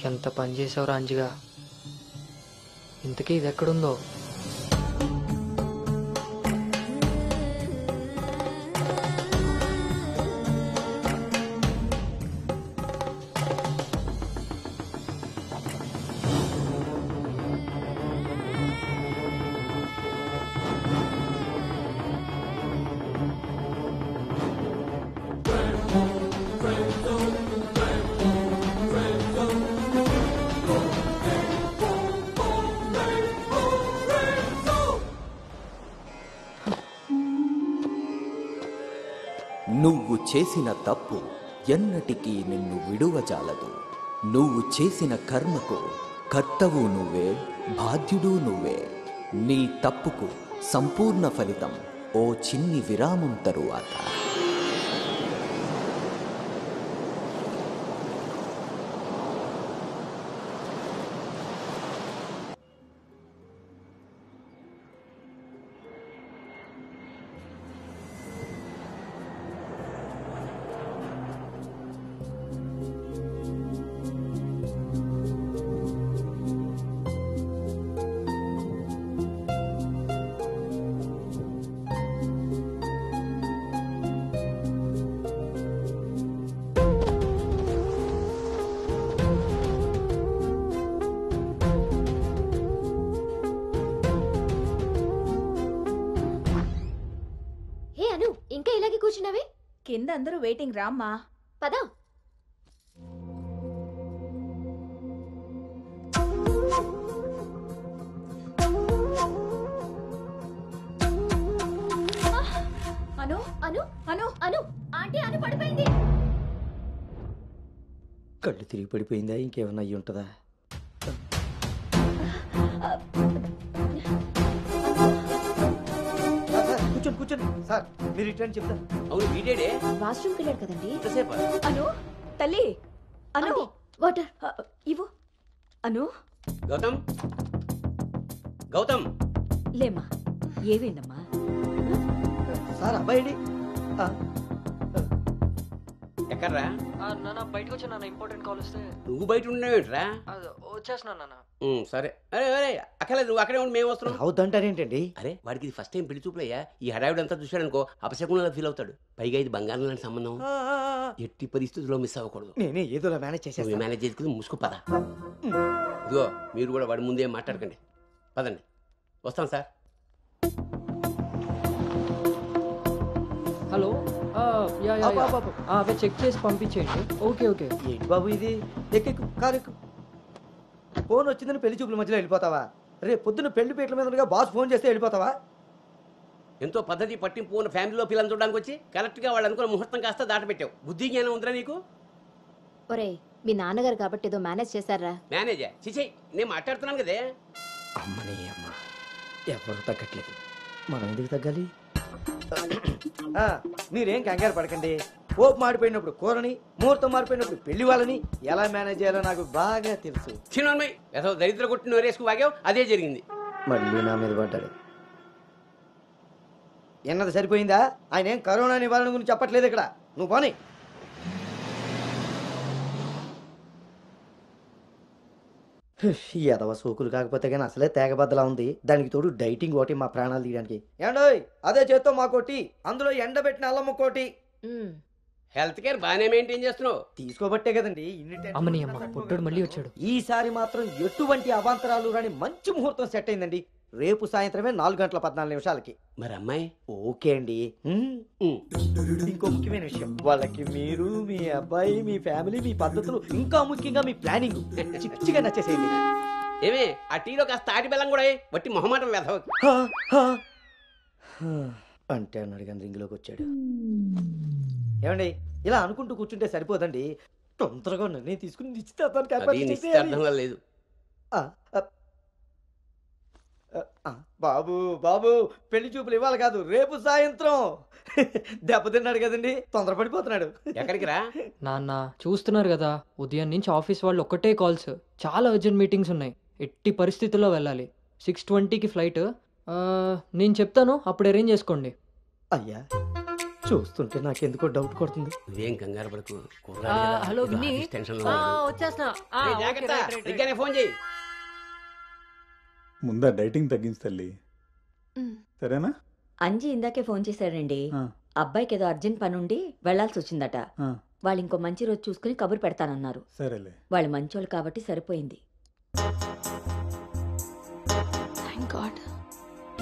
ఎంత పని చేసావురా అంజిగా. ఇంతకీ ఇది ఎక్కడుందో? నువ్వు చేసిన తప్పు ఎన్నటికీ నిన్ను విడువజాలదు. నువ్వు చేసిన కర్మకు కర్తవు నువ్వే, బాధ్యుడు నువ్వే. నీ తప్పుకు సంపూర్ణ ఫలితం ఓ చిన్ని విరామం తరువాత. ఇంకా ఇలాగే కూర్చున్నావే? కింద అందరూ వెయిటింగ్, రామ్మా. పదా. అను అను అను అను ఆంటీ, అను పడిపోయింది. కళ్ళు తిరిగి పడిపోయిందా? ఇంకేమన్నా అయ్యి ఉంటుందా? కూర్చోండి కూర్చోండి సార్, మీరు రిటర్న్ చెప్తాను. అవును వీడేడే వాష్రూమ్కి వెళ్ళాడు కదండి. ఎంతసేపు? అను తల్లి, అను వాటర్ ఇవ్వు. అను గౌతమ్, గౌతమ్ లేమ్మా, ఏవేందమ్మా? సార్ అబ్బాయి ఎక్కడ్రా? నాన్న బయటకు వచ్చా నాన్న, ఇంపార్టెంట్ కాల్ వస్తే. నువ్వు బయట ఉండవేంట్రా? వచ్చేస్తున్నా నాన్న. సరే. అరే అరే అక్కలే, నువ్వు అక్కడే ఉండి మేము వస్తున్నాం. అవుతుంటారేంటండి? అరే వాడికి ఇది ఫస్ట్ టైం పెళ్లి చూపులయ్యా. ఈ హడావిడి అంతా చూశాడనుకో అపశకునంలా ఫీల్ అవుతాడు. పైగా ఇది బంగారం లాంటి సంబంధం, ఎట్టి పరిస్థితుల్లో మిస్ అవ్వకూడదు. నేనే ఏదోలా మేనేజ్ చేసేస్తాను. మేనేజ్ చేసుకుని ముసుకు పద. ఇదిగో మీరు కూడా వాడి ముందే మాట్లాడకండి. పదండి, వస్తాం సార్. హలో, యా యా ఆపు, యా. ఆపు, ఆపు. అవే చెక్ చేసి పంపించేయండి. Okay okay. ఏంటి బాబు ఇది? ఎక్కెక్కు కారు ఎక్కు. ఫోన్ వచ్చిందని పెళ్లి చూపుల మధ్యలో వెళ్ళిపోతావా? రేపు పొద్దున్న పెళ్లి పీటల మీద ఉండగా బాస్ ఫోన్ చేస్తే వెళ్ళిపోతావా? ఎంతో పద్ధతి పట్టింపు ఉన్న ఫ్యామిలీలో పిల్లలు చూడడానికి వచ్చి కరెక్ట్గా వాళ్ళు అనుకున్న ముహూర్తం కాస్త దాటపెట్టావు. బుద్ధి జ్ఞానం ఉందిరా నీకు? ఒరే మీ నాన్నగారు కాబట్టి ఏదో మేనేజ్ చేశారా? మేనేజర్ చిచి, నేను మాట్లాడుతున్నాను కదే. అమ్మని అమ్మ ఎవరు తగ్గట్లేదు, మనం ఎందుకు తగ్గాలి? మీరేం కంగారు పడకండి. పోపు మాడిపోయినప్పుడు కూరని, ముహూర్తం మారిపోయినప్పుడు పెళ్లి వాళ్ళని ఎలా మేనేజ్ చేయాలో నాకు బాగా తెలుసు. చిన్నమ్మాయి ఏదో దరిద్ర కొట్టి నోరేసుకు వాగావు, అదే జరిగింది. మళ్ళీ నా మీద పడ్డాడు. ఎన్నది సరిపోయిందా? ఆయన ఏం కరోనా నివారణ గురించి చెప్పట్లేదు ఇక్కడ. నువ్వు పోనీ. ఈ ఎదవ సోకులు కాకపోతే కానీ అసలే తేగబద్దలా ఉంది. దానికి తోడు డైటింగ్ ఒకటి మా ప్రాణాలు తీయడానికి. ఏండోయ్ అదే చేత్తో మా కోటి, అందులో ఎండబెట్టిన అల్లమ్మ కోటి. హెల్త్ కేర్ బాగానే మెయింటైన్ చేస్తున్నావు. తీసుకోబట్టే కదండి ఇన్ని టెన్షన్లు. అమ్మని అమ్మ పుట్టడు మళ్ళీ వచ్చాడు. ఈసారి మాత్రం ఎటువంటి అవాంతరాలు రాని మంచి ముహూర్తం సెట్ అయిందండి. రేపు సాయంత్రమే 4:14 మరి అమ్మాయి? ఓకే అండి. ఇంకో ముఖ్యమైన విషయం, వాళ్ళకి మీరు, మీ అబ్బాయి, మీ ఫ్యామిలీ, మీ పద్ధతులు, ఇంకా ముఖ్యంగా మీ ప్లానింగ్ చిచ్చిగా నచ్చేసేయండి. ఏమే ఆ టీలో కాస్త తాటి బెల్లం కూడా బట్టి మొహమాటం వెధవ. అంటే అన్నాడు కానీ రింగ్లోకి వచ్చాడు. ఏమండి ఇలా అనుకుంటూ కూర్చుంటే సరిపోదండి. తొందరగా నిర్ణయం తీసుకుని నిశ్చితార్థానికి ఏర్పాటు చేసేయాలి. లేదు. బాబు బాబు పెళ్లి చూపులు ఇవ్వాలి కాదు, రేపు సాయంత్రం. దెబ్బతిన్నాడు కదండి, తొందరపడిపోతున్నాడు. ఎక్కడికి రా నాన్న, చూస్తున్నారు కదా ఉదయం నుంచి ఆఫీస్ వాళ్ళు ఒక్కటే కాల్స్. చాలా అర్జెంట్ మీటింగ్స్ ఉన్నాయి. ఎట్టి పరిస్థితుల్లో వెళ్ళాలి. 6:20కి ఫ్లైట్. నేను చెప్తాను, అప్పుడు అరేంజ్ చేసుకోండి. అయ్యా చూస్తుంటే నాకెందుకో డౌట్ కొడుతుంది. నువ్వేం కంగారు పడకు. హలో విన్నీ, వచ్చేస్తున్నా. ఫోన్ చేయి. ముందా డైటింగ్ తగ్గించి తల్లి, సరేనా? అంజీ ఇందాకే ఫోన్ చేశాడండి. అబ్బాయికి ఏదో అర్జెంట్ పని ఉండి వెళ్లాల్సి వచ్చిందట. వాళ్ళు ఇంకో మంచి రోజు చూసుకుని కబురు పెడతానన్నారు. సరేలే. వాళ్ళు మంచోళ్ళు కాబట్టి సరిపోయింది. Thank God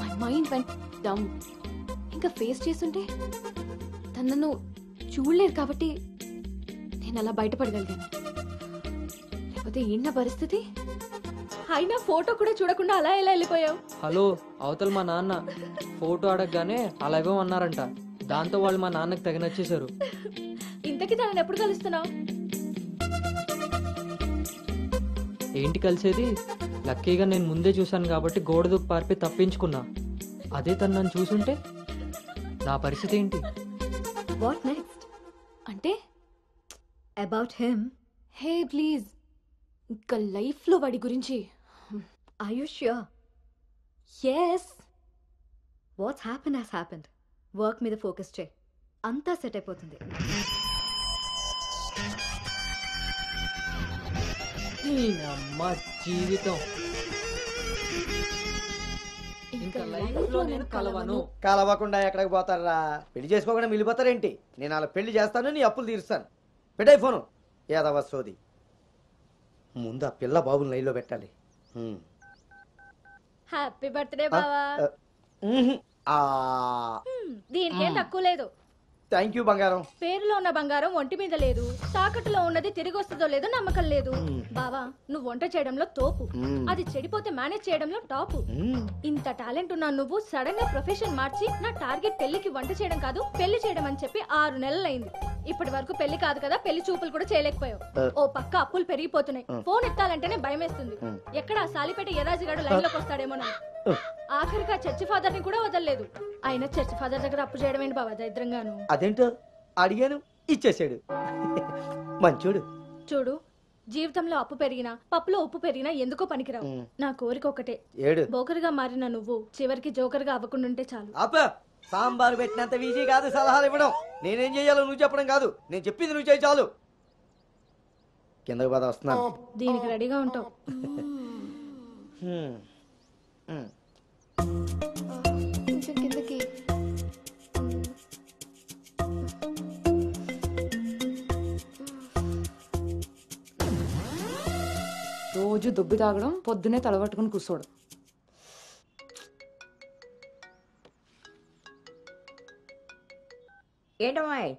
my mind vent down. ఇంకా ఫేస్ చేస్తుంటే తను నన్ను చూడలేరు కాబట్టి నేను అలా బయటపడగలిగాను. లేకపోతే ఏంటి పరిస్థితి? అయినా ఫోటో కూడా చూడకుండా అలా ఎలా వెళ్ళిపోయావు? హలో, అవతల మా నాన్న ఫోటో అడగగానే అలా ఇవ్వమన్నారంట. దాంతో వాళ్ళు మా నాన్నకి తెగ నచ్చేశారు. ఇంతకీ తనని ఎప్పుడు కలుస్తున్నావు? ఏంటి కలిసేది? లక్కీగా నేను ముందే చూశాను కాబట్టి గోడ దూకి పారిపోయి తప్పించుకున్నా. అదే తను నన్ను చూసుంటే నా పరిస్థితి ఏంటి? What next? అంటే అబౌట్ హిమ్. హే ప్లీజ్, ఇంకా లైఫ్లో వాడి గురించి. Are you sure? Yes. What's happened has happened. Work మీద ఫోకస్ చేయి, అంతా సెట్ అయిపోతుంది. అమ్మ జీవితం ఇంకా లైఫ్ లో నేను కలవను. కలవకుండా ఎక్కడికి పోతారా? పెళ్లి చేసుకోకుండా మిగిలిపోతారేంటి? నేను అలా పెళ్లి చేస్తాను, నీ అప్పులు తీరుస్తాను. పెట్టాయి ఫోను. ఏదవ సోది. ముందు ఆ పిల్ల బాబుని లైన్లో పెట్టాలి. హ్యాపీ బర్త్డే బావా. దీనికి ఏం తక్కువ లేదు. థ్యాంక్ యూ బంగారం. పేరులో ఉన్న బంగారం ఒంటి మీద లేదు, తాకట్టులో ఉన్నది తిరిగి వస్తుందో లేదో నమ్మకం లేదు. బావా నువ్వు వంట చేయడంలో తోపు, అది చెడిపోతే మేనేజ్ చేయడంలో టాపు. ఇంత టాలెంట్ ఉన్నా నువ్వు సడన్ గా ప్రొఫెషన్ మార్చి నా టార్గెట్ పెళ్లికి వంట చేయడం కాదు పెళ్లి చేయడం అని చెప్పి 6 నెలలైంది. ఇప్పటి వరకు పెళ్లి కాదు కదా, పెళ్లి చూపులు కూడా చేయలేకపోయావు. ఓ పక్క అప్పులు పెరిగిపోతున్నాయి, ఫోన్ ఎత్తాలంటేనే భయం వేస్తుంది. ఎక్కడ సాలిపేట ఎరాజిగాడు లైన్ లోకి వస్తాడేమోనని. ఆఖరిగా చర్చి ఫాదర్ ని కూడా వదలలేదు. ఆయన చర్చి ఫాదర్ దగ్గర అప్పు చేయడం ఏంటి బాబా దరిద్రంగాను. అదేంటో అడిగాను, ఇచ్చేసాడు. మంచోడు. చూడు, జీవితంలో అప్పు పెరిగినా పప్పులో ఉప్పు పెరిగినా ఎందుకో పనికిరావు. నా కోరిక ఒకటే, బోకర్గా మారిన నువ్వు చివరికి జోకర్గా అవ్వకుండా ఉంటే చాలు. సాంబార్ పెట్టినంత ఈజీ కాదు సలహాలు ఇవ్వడం. నేనేం చేయాలో నువ్వు చెప్పడం కాదు, నేను చెప్పింది నువ్వు చేయి చాలు. కిందకు పద, వస్తున్నాను. దీనికి రెడీగా ఉంటావు. కిందకి రోజు దుబ్బి తాగడం, పొద్దునే తలబట్టుకుని కూర్చోడు. ఏంటమ్మాయి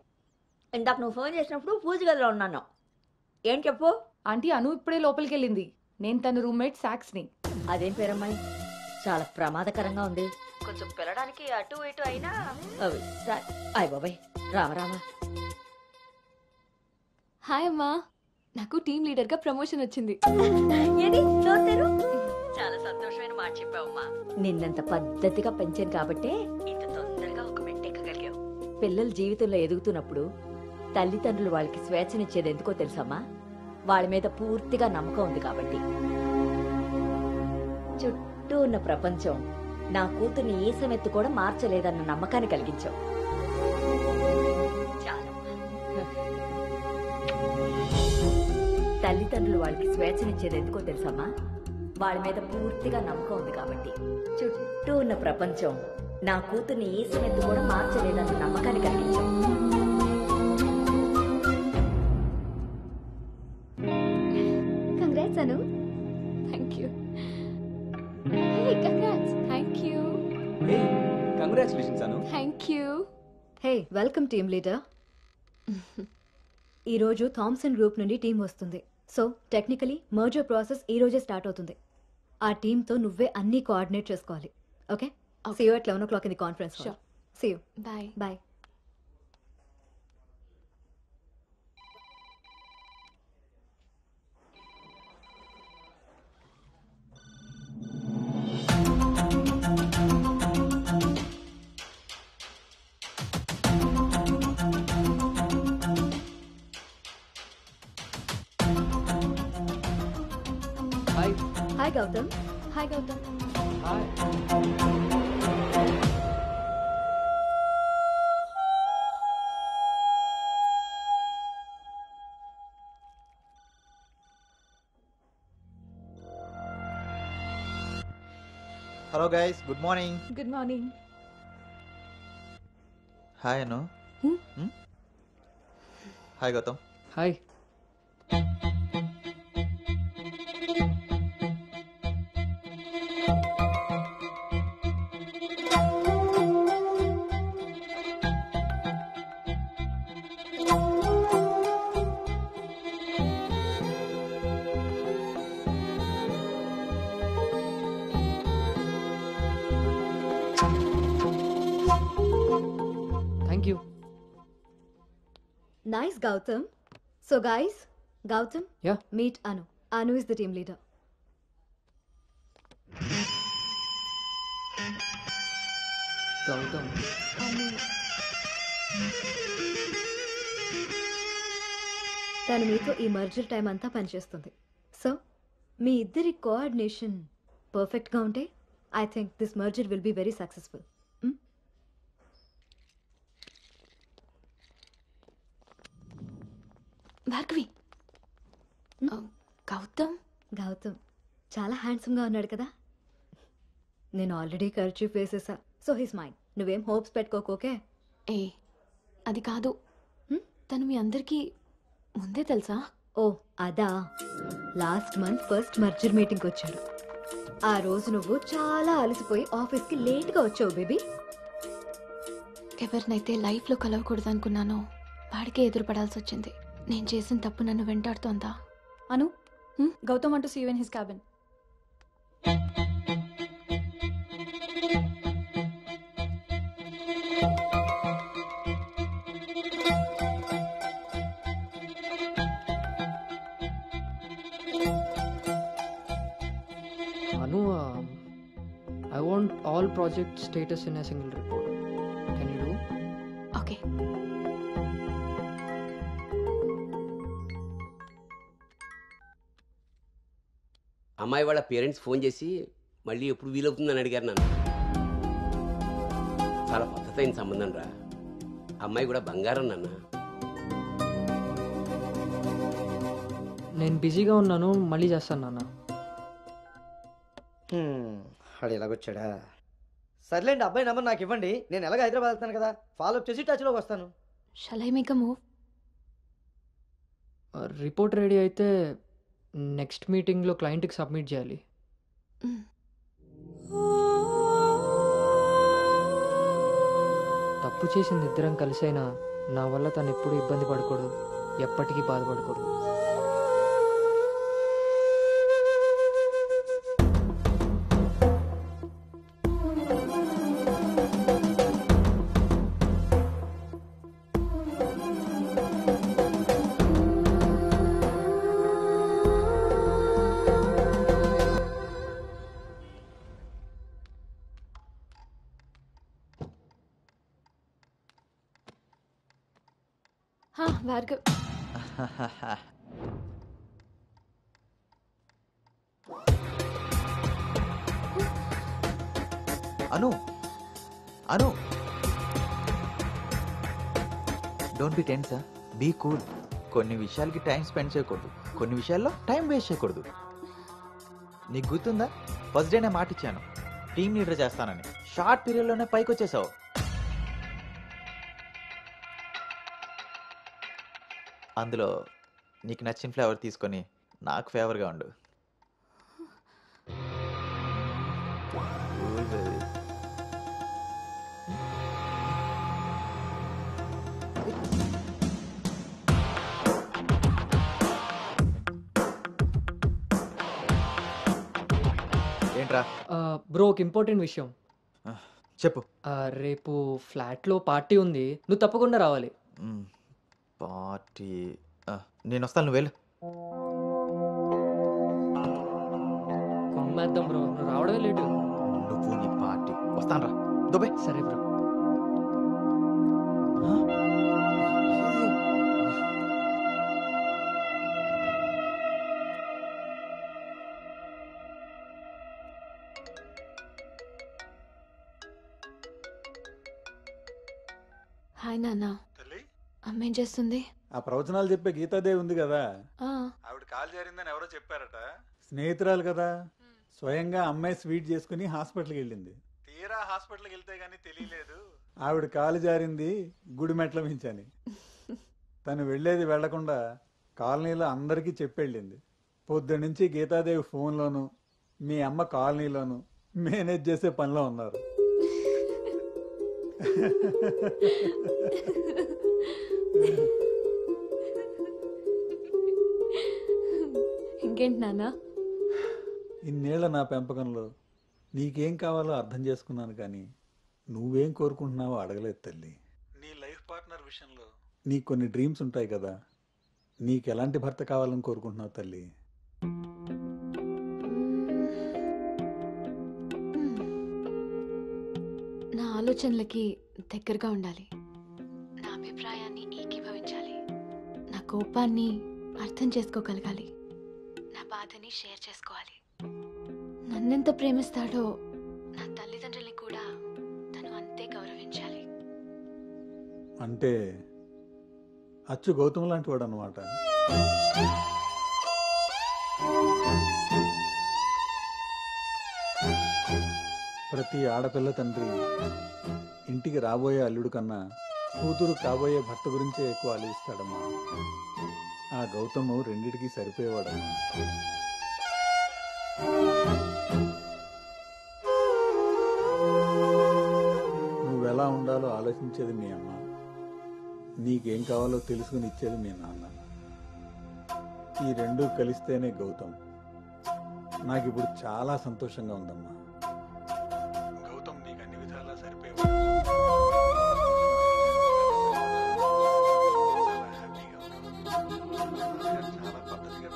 ఇందాక నువ్వు ఫోన్ చేసినప్పుడు పూజ గదిలో ఉన్నాను. ఏం చెప్పు? ఆంటీ అను ఇప్పుడే లోపలికి వెళ్ళింది. నేను తన రూమ్మేట్ సాక్స్ని. అదేం పేరమ్మాయి, చాలా ప్రమాదకరంగా ఉంది. కొంచెం పిల్లడానికి అటు ఇటు అయినా అయ్ బాబాయ్, రామరామా. హాయ్ అమ్మా, నాకు టీమ్ లీడర్ గా ప్రమోషన్ వచ్చింది. ఏది చాలా సంతోషమైన మాట చెప్పావమ్మా. నిన్నంత పద్ధతిగా పెంచాను కాబట్టే ఇంత తొందరగా ఒక మెట్టెక్కగలిగావు. పిల్లల జీవితంలో ఎదుగుతున్నప్పుడు తల్లిదండ్రులు వాళ్ళకి స్వేచ్ఛనిచ్చేది ఎందుకో తెలుసమ్మా? వాళ్ళ మీద పూర్తిగా నమ్మకం ఉంది కాబట్టి. చుట్టూ ఉన్న ప్రపంచం నా కూతుర్ని ఏ సమెత్తు కూడా మార్చలేదన్న నమ్మకాన్ని కలిగించావు. తల్లిదండ్రులు వాళ్ళకి స్వేచ్ఛనిచ్చేది ఎందుకో తెలుసమ్మా? వాళ్ళ మీద పూర్తిగా నమ్మకం ఉంది కాబట్టి. చుట్టూ ఉన్న ప్రపంచం నా కూతుర్ని ఏ సమెత్తు కూడా మార్చలేదన్న నమ్మకాన్ని కలిగించావు. Congrats Anu. Thank you. Hey congrats. Thank you. Hey congratulations Anu. Thank you. Hey welcome team leader. ఈరోజు థామ్సన్ గ్రూప్ నుండి టీం వస్తుంది. సో టెక్నికలీ మర్జర్ ప్రాసెస్ ఈ రోజే స్టార్ట్ అవుతుంది. ఆ టీంతో నువ్వే అన్నీ కోఆర్డినేట్ చేసుకోవాలి. Okay, see you at 11 o'clock in the conference hall. Sure. See you. Bye. Bye. Hi. Hi Gautam. Hi Gautam. Hi. Hello guys, good morning. Good morning. Hi Anu. Hi Gautam. Hi. Thank you. Nice, Gautam. So guys, Gautam, Yeah. meet Anu. Anu is the team leader. Gautam. తను మీతో ఈ merger time అంతా పనిచేస్తుంది. So మీ ఇద్దరి coordination పర్ఫెక్ట్గా ఉంటే I think this merger will be very successful. Bhargavi. Gautam. Gautam చాలా హ్యాండ్సమ్గా ఉన్నాడు కదా. నేను ఆల్రెడీ ఖర్చు వేసేసా. So his mind. నువ్వేం హోప్స్ పెట్టుకోకే. ఏ అది కాదు, తను మీ అందరికీ ముందే తెలుసా? ఓ అదా, లాస్ట్ మంత్ ఫస్ట్ మర్జర్ మీటింగ్కి వచ్చాడు. ఆ రోజు నువ్వు చాలా అలసిపోయి ఆఫీస్కి లేట్గా వచ్చావు బేబీ. ఎవరినైతే లైఫ్లో కలవకూడదు అనుకున్నానో వాడికే ఎదురుపడాల్సి వచ్చింది. నేను చేసిన తప్పు నన్ను వెంటాడుతోందా? అను, Gautam want to see you in his cabin. Anu, I want all project status in a single report. Can you do? Okay. అమ్మాయి వాళ్ళ పేరెంట్స్ ఫోన్ చేసి మళ్ళీ ఎప్పుడు వీలవుతుందని అడిగారు నన్ను. చాలా పద్ధతైన సంబంధం రా. అమ్మాయి కూడా బంగారం నాన్న. నేను బిజీగా ఉన్నాను, మళ్ళీ చేస్తాను నాన్న. వాడు ఎలాగొచ్చాడా? సర్లేండి, అబ్బాయి నెంబర్ నాకు ఇవ్వండి. నేను ఎలాగ హైదరాబాద్ వెళ్తాను కదా, ఫాలోఅప్ చేసి టచ్లోకి వస్తాను. Shall I make a move? Report ready అయితే నెక్స్ట్ మీటింగ్లో క్లయింట్కి సబ్మిట్ చేయాలి. తప్పు చేసింది ఇద్దరం కలిసైనా నా వల్ల తను ఎప్పుడు ఇబ్బంది పడకూడదు, ఎప్పటికీ బాధపడకూడదు. Bhargav, Anu Anu don't be tense, be cool. కొన్ని విషయాలకి టైం స్పెండ్ చేయకూడదు, కొన్ని విషయాల్లో టైం వేస్ట్ చేయకూడదు. నీకు గుర్తుందా, ఫస్ట్ డే నేను మాట ఇచ్చాను టీమ్ లీడర్ చేస్తానని. షార్ట్ పీరియడ్లోనే పైకి వచ్చేసావు. అందులో నీకు నచ్చిన ఫ్లేవర్ తీసుకొని నాకు ఫేవర్గా ఉండు. ఏంట్రా? బ్రో, ఒక ఇంపార్టెంట్ విషయం చెప్పు. రేపు ఫ్లాట్లో పార్టీ ఉంది, నువ్వు తప్పకుండా రావాలి. పార్టీ? నేను వస్తాను, నువ్వు వెళ్ళు. కొమ్మేద్దాం బ్రో, నువ్వు రావడమే లేటు. నువ్వు నీ పార్టీ. వస్తాను రా దుబాయ్. సరే బ్రో. హాయ్ నాన్న. అమ్మ ఏం చేస్తుంది? ఆ ప్రవచనాలు చెప్పే గీతాదేవి ఉంది కదా, ఆ, ఆవిడ కాల్ జారిందని ఎవరో చెప్పారట. స్నేహితురాలు కదా, స్వయంగా అమ్మాయి స్వీట్ చేసుకుని హాస్పిటల్కి వెళ్ళింది. తీరా హాస్పిటల్కి వెళ్తే గానీ తెలియలేదు ఆవిడ కాలు జారింది గుడి మెట్ల మించని. తను వెళ్ళేది వెళ్లకుండా కాలనీలో అందరికీ చెప్పెళ్ళింది. పొద్దున్నుంచి గీతాదేవి ఫోన్లోను, మీ అమ్మ కాలనీలోను మేనేజ్ చేసే పనిలో ఉన్నారు. ఇంకేంటి నాన్న? ఇన్నేళ్ల నా పెంపకంలో నీకేం కావాలో అర్థం చేసుకున్నాను, కానీ నువ్వేం కోరుకుంటున్నావో అడగలేదు తల్లి. నీ లైఫ్ పార్ట్నర్ విషయంలో నీకు కొన్ని డ్రీమ్స్ ఉంటాయి కదా, నీకు ఎలాంటి భర్త కావాలని కోరుకుంటున్నావు తల్లి? నా ఆలోచనలకి దగ్గరగా ఉండాలి, నా అభిప్రాయాన్ని ఏకీభవించాలి, నా కోపాన్ని అర్థం చేసుకోగలగాలి, నా బాధని షేర్ చేసుకోవాలి. నన్నెంత ప్రేమిస్తాడో నా తల్లిదండ్రుల్ని కూడా తను అంతే గౌరవించాలి. అంటే అచ్చు గౌతమ్ లాంటి వాడు అనమాట. ప్రతి ఆడపిల్ల తండ్రి ఇంటికి రాబోయే అల్లుడు కన్నా కూతురు కాబోయే భర్త గురించే ఎక్కువ ఆలోచిస్తాడమ్మా. ఆ గౌతమ్ రెండిటికి సరిపోయేవాడమ్మా. నువ్వెలా ఉండాలో ఆలోచించేది మీ అమ్మ, నీకేం కావాలో తెలుసుకుని ఇచ్చేది మీ నాన్న. ఈ రెండూ కలిస్తేనే గౌతమ్. నాకు ఇప్పుడు చాలా సంతోషంగా ఉందమ్మా. గౌతమ్ నీకు అన్ని విధాలా సరిపోయేవాడు. చాలా పద్ధతిగా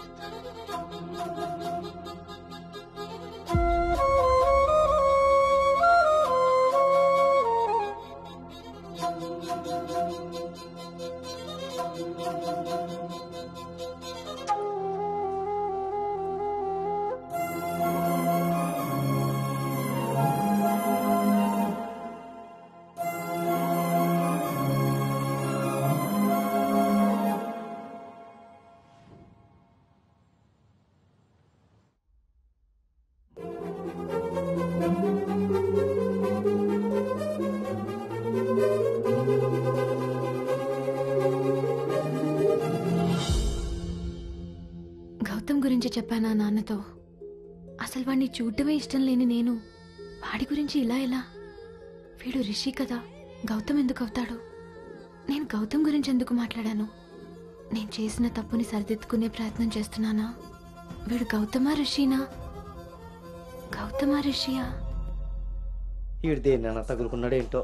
గౌతమ్ గురించి చెప్పానా నాన్నతో? అసలు వాడిని చూడటమే ఇష్టం లేని నేను వాడి గురించి ఇలా ఎలా? వీడు రిషి కదా, గౌతమ్ ఎందుకు అవుతాడు? నేను గౌతమ్ గురించి ఎందుకు మాట్లాడాను? నేను చేసిన తప్పుని సరిదిద్దుకునే ప్రయత్నం చేస్తున్నానా? వీడు గౌతమా రిషినా? గౌతమా రిషియా? ఈడు దేన్నైనా తగులుకున్నాడేంటో.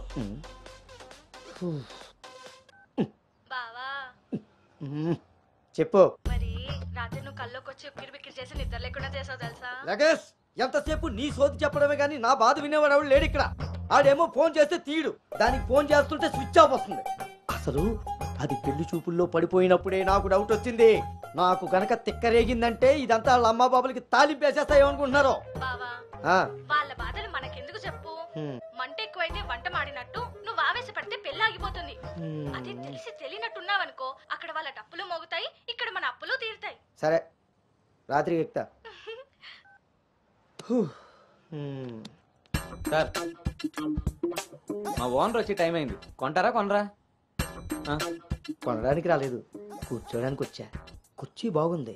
బావా చెప్పు. మరి రాత్రి నువ్వు కల్లోకి వచ్చి ఉక్కిరి బిక్కిరి చేసి నిద్ర లేకుండా చేసావు తెలుసా? లగేష్, ఎంతసేపు నీ సోది చెప్పడమే కానీ నా బాధ వినేవాడు ఎవడు లేడు ఇక్కడ. ఆడేమో ఫోన్ చేస్తే తీయడు, దానికి ఫోన్ చేస్తుంటే స్విచ్ ఆఫ్ వస్తుంది. అసలు అది పెళ్లి చూపుల్లో పడిపోయినప్పుడే నాకు డౌట్ వచ్చింది. నాకు గనక తిక్కరేగిందంటే ఇదంతా వాళ్ళ అమ్మా బాబులకి తాలింపేసేస్తాయో అనుకుంటున్నారు. బావా వాళ్ళ బాధలు మనకెందుకు చెప్పు? మంట ఎక్కువైతే వంట మాడినట్టు నువ్వు ఆవేశపడితే పెళ్లి ఆగిపోతుంది. అదే తెలిసి తెలియనట్టున్నావనుకో, అక్కడ వాళ్ళ డప్పులు మోగుతాయి, ఇక్కడ మన అప్పులు తీరుతాయి. సరే, రాత్రి ఎక్కుతా. సార్, మా ఓనర్ వచ్చే టైం అయింది. కొంటారా కొనరా? కొనడానికి రాలేదు, కూర్చోడానికి వచ్చా. కుర్చీ బాగుంది,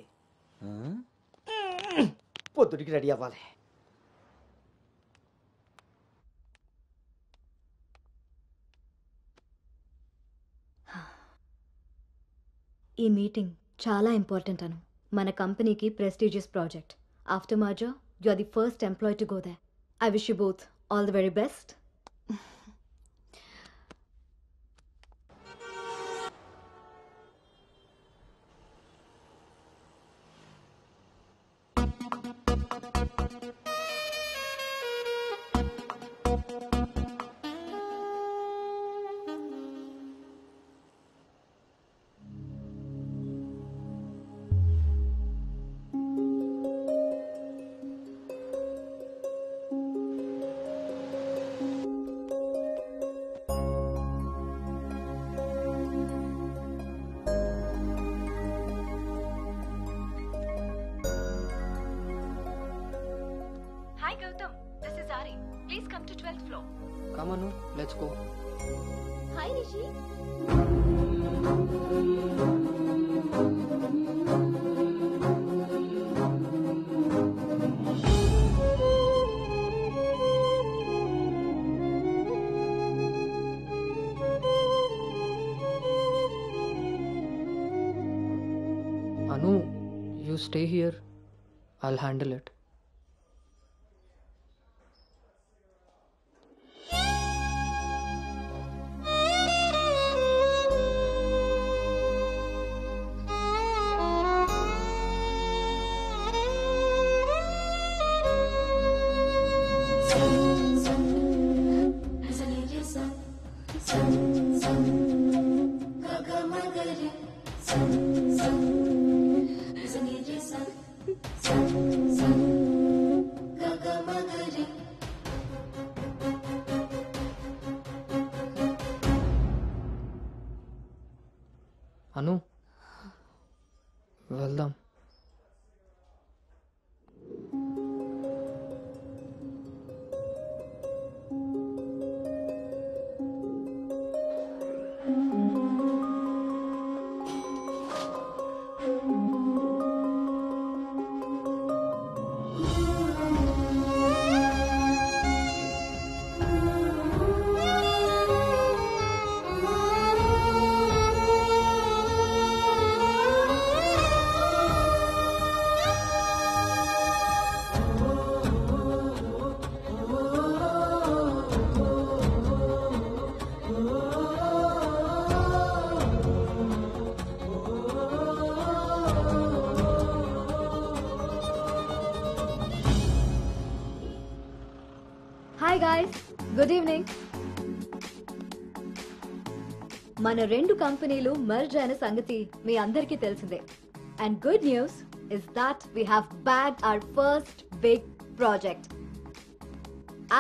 పొద్దుటికి రెడీ అవ్వాలి. ఈ మీటింగ్ చాలా ఇంపార్టెంట్ అను. మన కంపెనీకి prestigious project. After merger you are the first employee to go there. I wish you both all the very best. Hi Gautam, this is Ari. Please come to 12th floor. Come on, let's go. Hi Rishi. Anu, you stay here. I'll handle it. Anu, వెళ్దాం. Hi guys, good evening. మన రెండు కంపెనీలు merge అయిన సంగతి మీ అందరికీ తెలిసిందే. And good news is that we have bagged our first big project.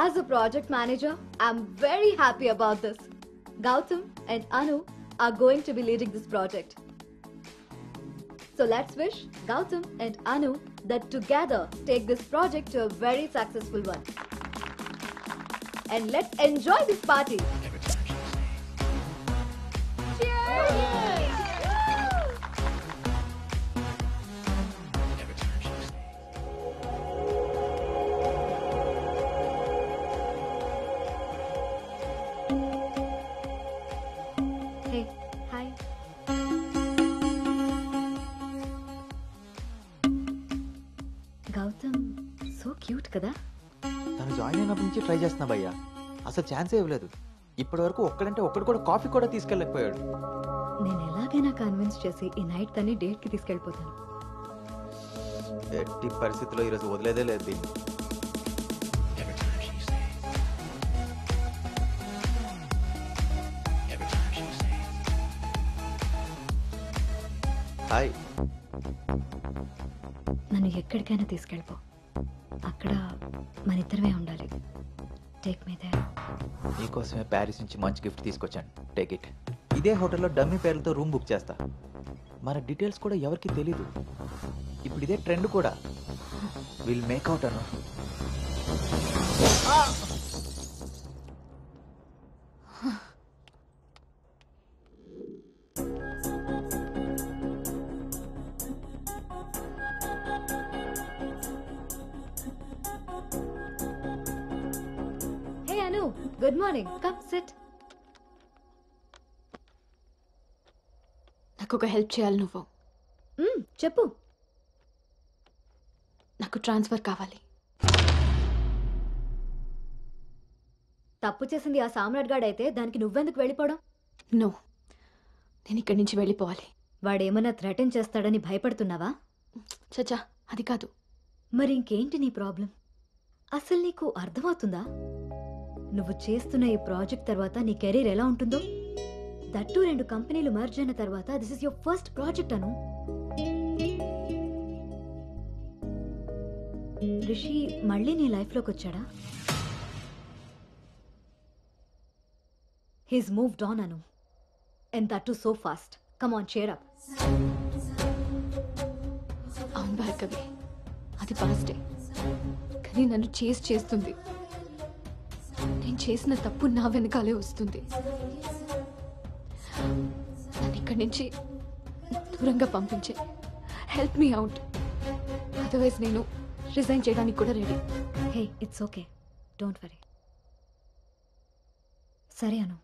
As a project manager, I'm very happy about this. Gautam and Anu are going to be leading this project. So let's wish Gautam and Anu that together take this project to a very successful one. And let's enjoy this party. Hey hi. Gautam so cute కదా. తను join అయినప్పటి నుంచి try చేస్తున్నా భయ్యా, అసలు ఛాన్సే ఇవ్వలేదు. ఇప్పటి వరకు ఒక్కడంటే ఒక్కడు కూడా కాఫీ కూడా తీసుకెళ్ళకపోయాడు. నేను ఎలాగైనా కన్విన్స్ చేసి ఈ నైట్ తన్ని డేట్కి తీసుకెళ్ళిపోతాను. ఎట్టి పరిస్థితుల్లో ఈరోజు వదిలేదే లేదు దీన్ని. హాయ్. నన్ను ఎక్కడికైనా తీసుకెళ్ళిపో, అక్కడ మన ఇద్దరమే ఉండాలి. Take me there. నీకోసమే ప్యారిస్ నుంచి మంచి గిఫ్ట్ తీసుకొచ్చాను, టేక్ ఇట్. ఇదే హోటల్లో డమ్మీ పేర్లతో రూమ్ బుక్ చేస్తా. మన డీటెయిల్స్ కూడా ఎవరికి తెలీదు. ఇప్పుడు ఇదే ట్రెండ్ కూడా. Will make out Anu. Hey Anu, good morning. Come SIT. నాకు ఒక హెల్ప్ చేయాలి నువ్వు. చెప్పు. నాకు ట్రాన్స్ఫర్ కావాలి. తప్పు చేసింది ఆ సామ్రాట్ గాడు అయితే దానికి నువ్వెందుకు వెళ్ళిపోవడం? నో, నేను ఇక్కడి నుంచి వెళ్ళిపోవాలి. వాడేమన్నా థ్రెటన్ చేస్తాడని భయపడుతున్నావా? చచ్చా, అది కాదు. మరి ఇంకేంటి నీ ప్రాబ్లం? అసలు నీకు అర్థమవుతుందా నువ్వు చేస్తున్న ఈ ప్రాజెక్ట్ తర్వాత నీ కెరీర్ ఎలా ఉంటుందో? దట్టు 2 కంపెనీలు మర్జ్ అయిన తర్వాత this is your first project Anu. Rishi మళ్ళీ నీ లైఫ్లోకి వచ్చాడా? He's moved on Anu, and that too so fast. Come on, cheer up. అవును భార్గవి, అది పాస్టే. కానీ నన్ను చేస్తుంది. నేను చేసిన తప్పు నా వెనకాలే వస్తుంది. నన్ను ఇక్కడి నుంచి దూరంగా పంపించే. హెల్ప్ మీ అవుట్, అదర్వైజ్ నేను రిజైన్ చేయడానికి కూడా ready. Hey, it's okay, don't worry. సరే అను,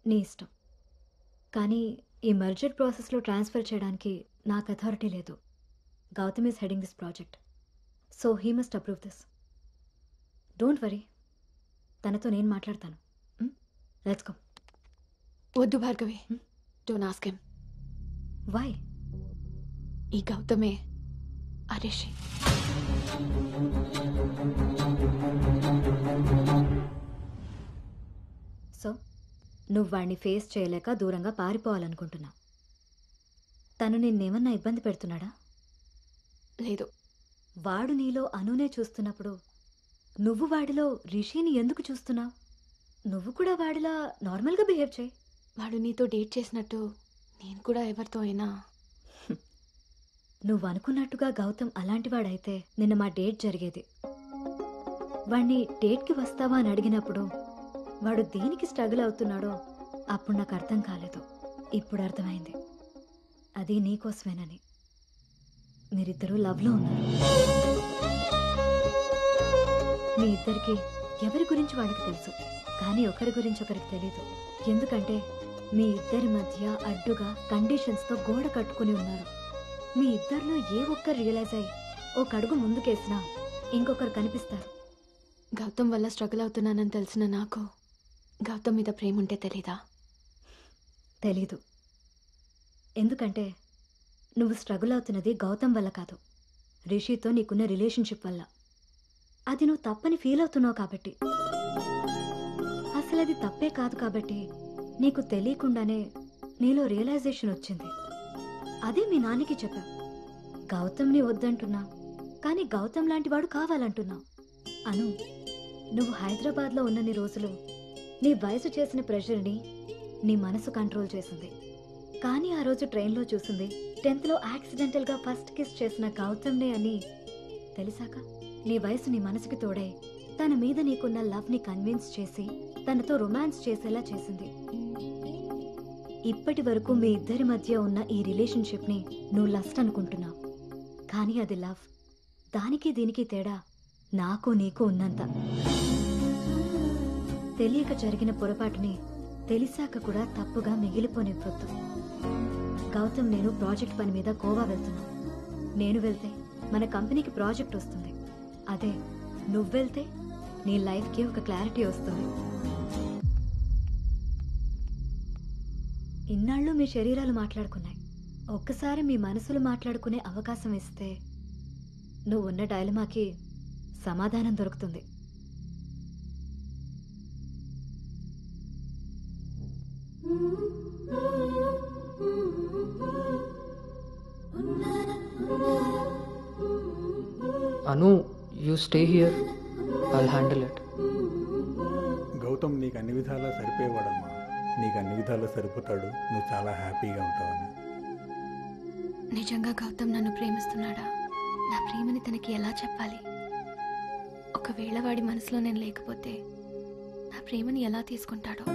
నీ ఇష్టం. కానీ ఈ మర్జర్ ప్రాసెస్లో ట్రాన్స్ఫర్ చేయడానికి నాకు అథారిటీ లేదు. Gautam is heading this project, so he must approve this. Don't worry, తనతో నేను మాట్లాడతాను. Let's go. వద్దు Bhargavi, don't ask him. Why? ఈ గౌతమే ఆ రిషి. సో నువ్వు వాడిని ఫేస్ చేయలేక దూరంగా పారిపోవాలనుకుంటున్నావు. తను నిన్నేమన్నా ఇబ్బంది పెడుతున్నాడా? లేదు. వాడు నీలో అనునే చూస్తున్నప్పుడు నువ్వు వాడిలో రిషిని ఎందుకు చూస్తున్నావు? నువ్వు కూడా వాడిలా నార్మల్గా బిహేవ్ చేయి. వాడు నీతో డేట్ చేసినట్టు నేను కూడా ఎవరితో అయినా. నువ్వు అనుకున్నట్టుగా గౌతమ్ అలాంటి వాడైతే నిన్న మా డేట్ జరిగేది. వాడిని డేట్కి వస్తావా అని అడిగినప్పుడు వాడు దేనికి స్ట్రగుల్ అవుతున్నాడో అప్పుడు నాకు అర్థం కాలేదు. ఇప్పుడు అర్థమైంది, అది నీకోసమేనని. మీరిద్దరూ లవ్లో ఉన్నారు. మీ ఇద్దరికి ఎవరి గురించి వాళ్ళకి తెలుసు, కానీ ఒకరి గురించి ఒకరికి తెలీదు. ఎందుకంటే మీ ఇద్దరి మధ్య అడ్డుగా కండిషన్స్తో గోడ కట్టుకుని ఉన్నారు. మీ ఇద్దరిలో ఏ ఒక్కరు రియలైజ్ అయ్యి ఒక అడుగు ముందుకేసినా ఇంకొకరు కనిపిస్తారు. గౌతమ్ వల్ల స్ట్రగుల్ అవుతున్నానని తెలిసిన నాకు గౌతమ్ మీద ప్రేమ ఉంటే తెలీదా? తెలీదు. ఎందుకంటే నువ్వు స్ట్రగుల్ అవుతున్నది గౌతమ్ వల్ల కాదు, రిషితో నీకున్న రిలేషన్షిప్ వల్ల. అది నువ్వు తప్పని ఫీల్ అవుతున్నావు కాబట్టి. అసలు అది తప్పే కాదు కాబట్టి నీకు తెలియకుండానే నీలో రియలైజేషన్ వచ్చింది. అదే మీ నాన్నకి చెప్పావు. గౌతమ్ని వద్దంటున్నా, కానీ గౌతమ్ లాంటి వాడు కావాలంటున్నావు. అను, నువ్వు హైదరాబాద్లో ఉన్నన్ని రోజులు నీ వయసు చేసిన ప్రెషర్ని నీ మనసు కంట్రోల్ చేసింది. కానీ ఆ రోజు ట్రైన్లో చూసింది 10th యాక్సిడెంటల్గా ఫస్ట్ కిస్ చేసిన గౌతమ్నే అని తెలిసాక నీ వయసు నీ మనసుకి తోడై తన మీద నీకున్న లవ్ని కన్విన్స్ చేసి తనతో రొమాన్స్ చేసేలా చేసింది. ఇప్పటి వరకు మీ ఇద్దరి మధ్య ఉన్న ఈ రిలేషన్షిప్ని నువ్వు లస్ట్ అనుకుంటున్నావు, కానీ అది లవ్. దానికి దీనికి తేడా నాకు నీకు ఉన్నంత. తెలియక జరిగిన పొరపాటుని తెలిసాక కూడా తప్పుగా మిగిలిపోనివ్వద్దు. గౌతమ్ నేను ప్రాజెక్ట్ పని మీద గోవా వెళ్తున్నాం. నేను వెళ్తే మన కంపెనీకి ప్రాజెక్ట్ వస్తుంది. అదే నువ్వు వెళ్తే నీ లైఫ్కి ఒక క్లారిటీ వస్తుంది. ఇన్నాళ్ళు మీ శరీరాలు మాట్లాడుకున్నాయి. ఒక్కసారి మీ మనసులు మాట్లాడుకునే అవకాశం ఇస్తే నువ్వున్న డైలమాకి సమాధానం దొరుకుతుంది. Anu, you stay here, I'll handle it. Gautam నీకు అన్ని విధాలా సరిపోయేవాడమ్మా. నీకు అన్ని విధాలా సరిపోతాడు. నువ్వు చాలా హ్యాపీగా ఉంటావని. నిజంగా గౌతమ్ నన్ను ప్రేమిస్తున్నాడా? నా ప్రేమని తనకి ఎలా చెప్పాలి? ఒకవేళ వాడి మనసులో నేను లేకపోతే నా ప్రేమని ఎలా తీసుకుంటాడో?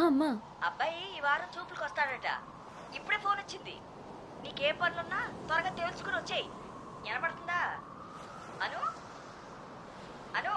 అమ్మా, అబ్బాయి ఈ వారం చూపులకు వస్తాడట. ఇప్పుడే ఫోన్ వచ్చింది. నీకేం పనులున్నా త్వరగా తెలుసుకుని వచ్చేయి. వినపడుతుందా? అను అను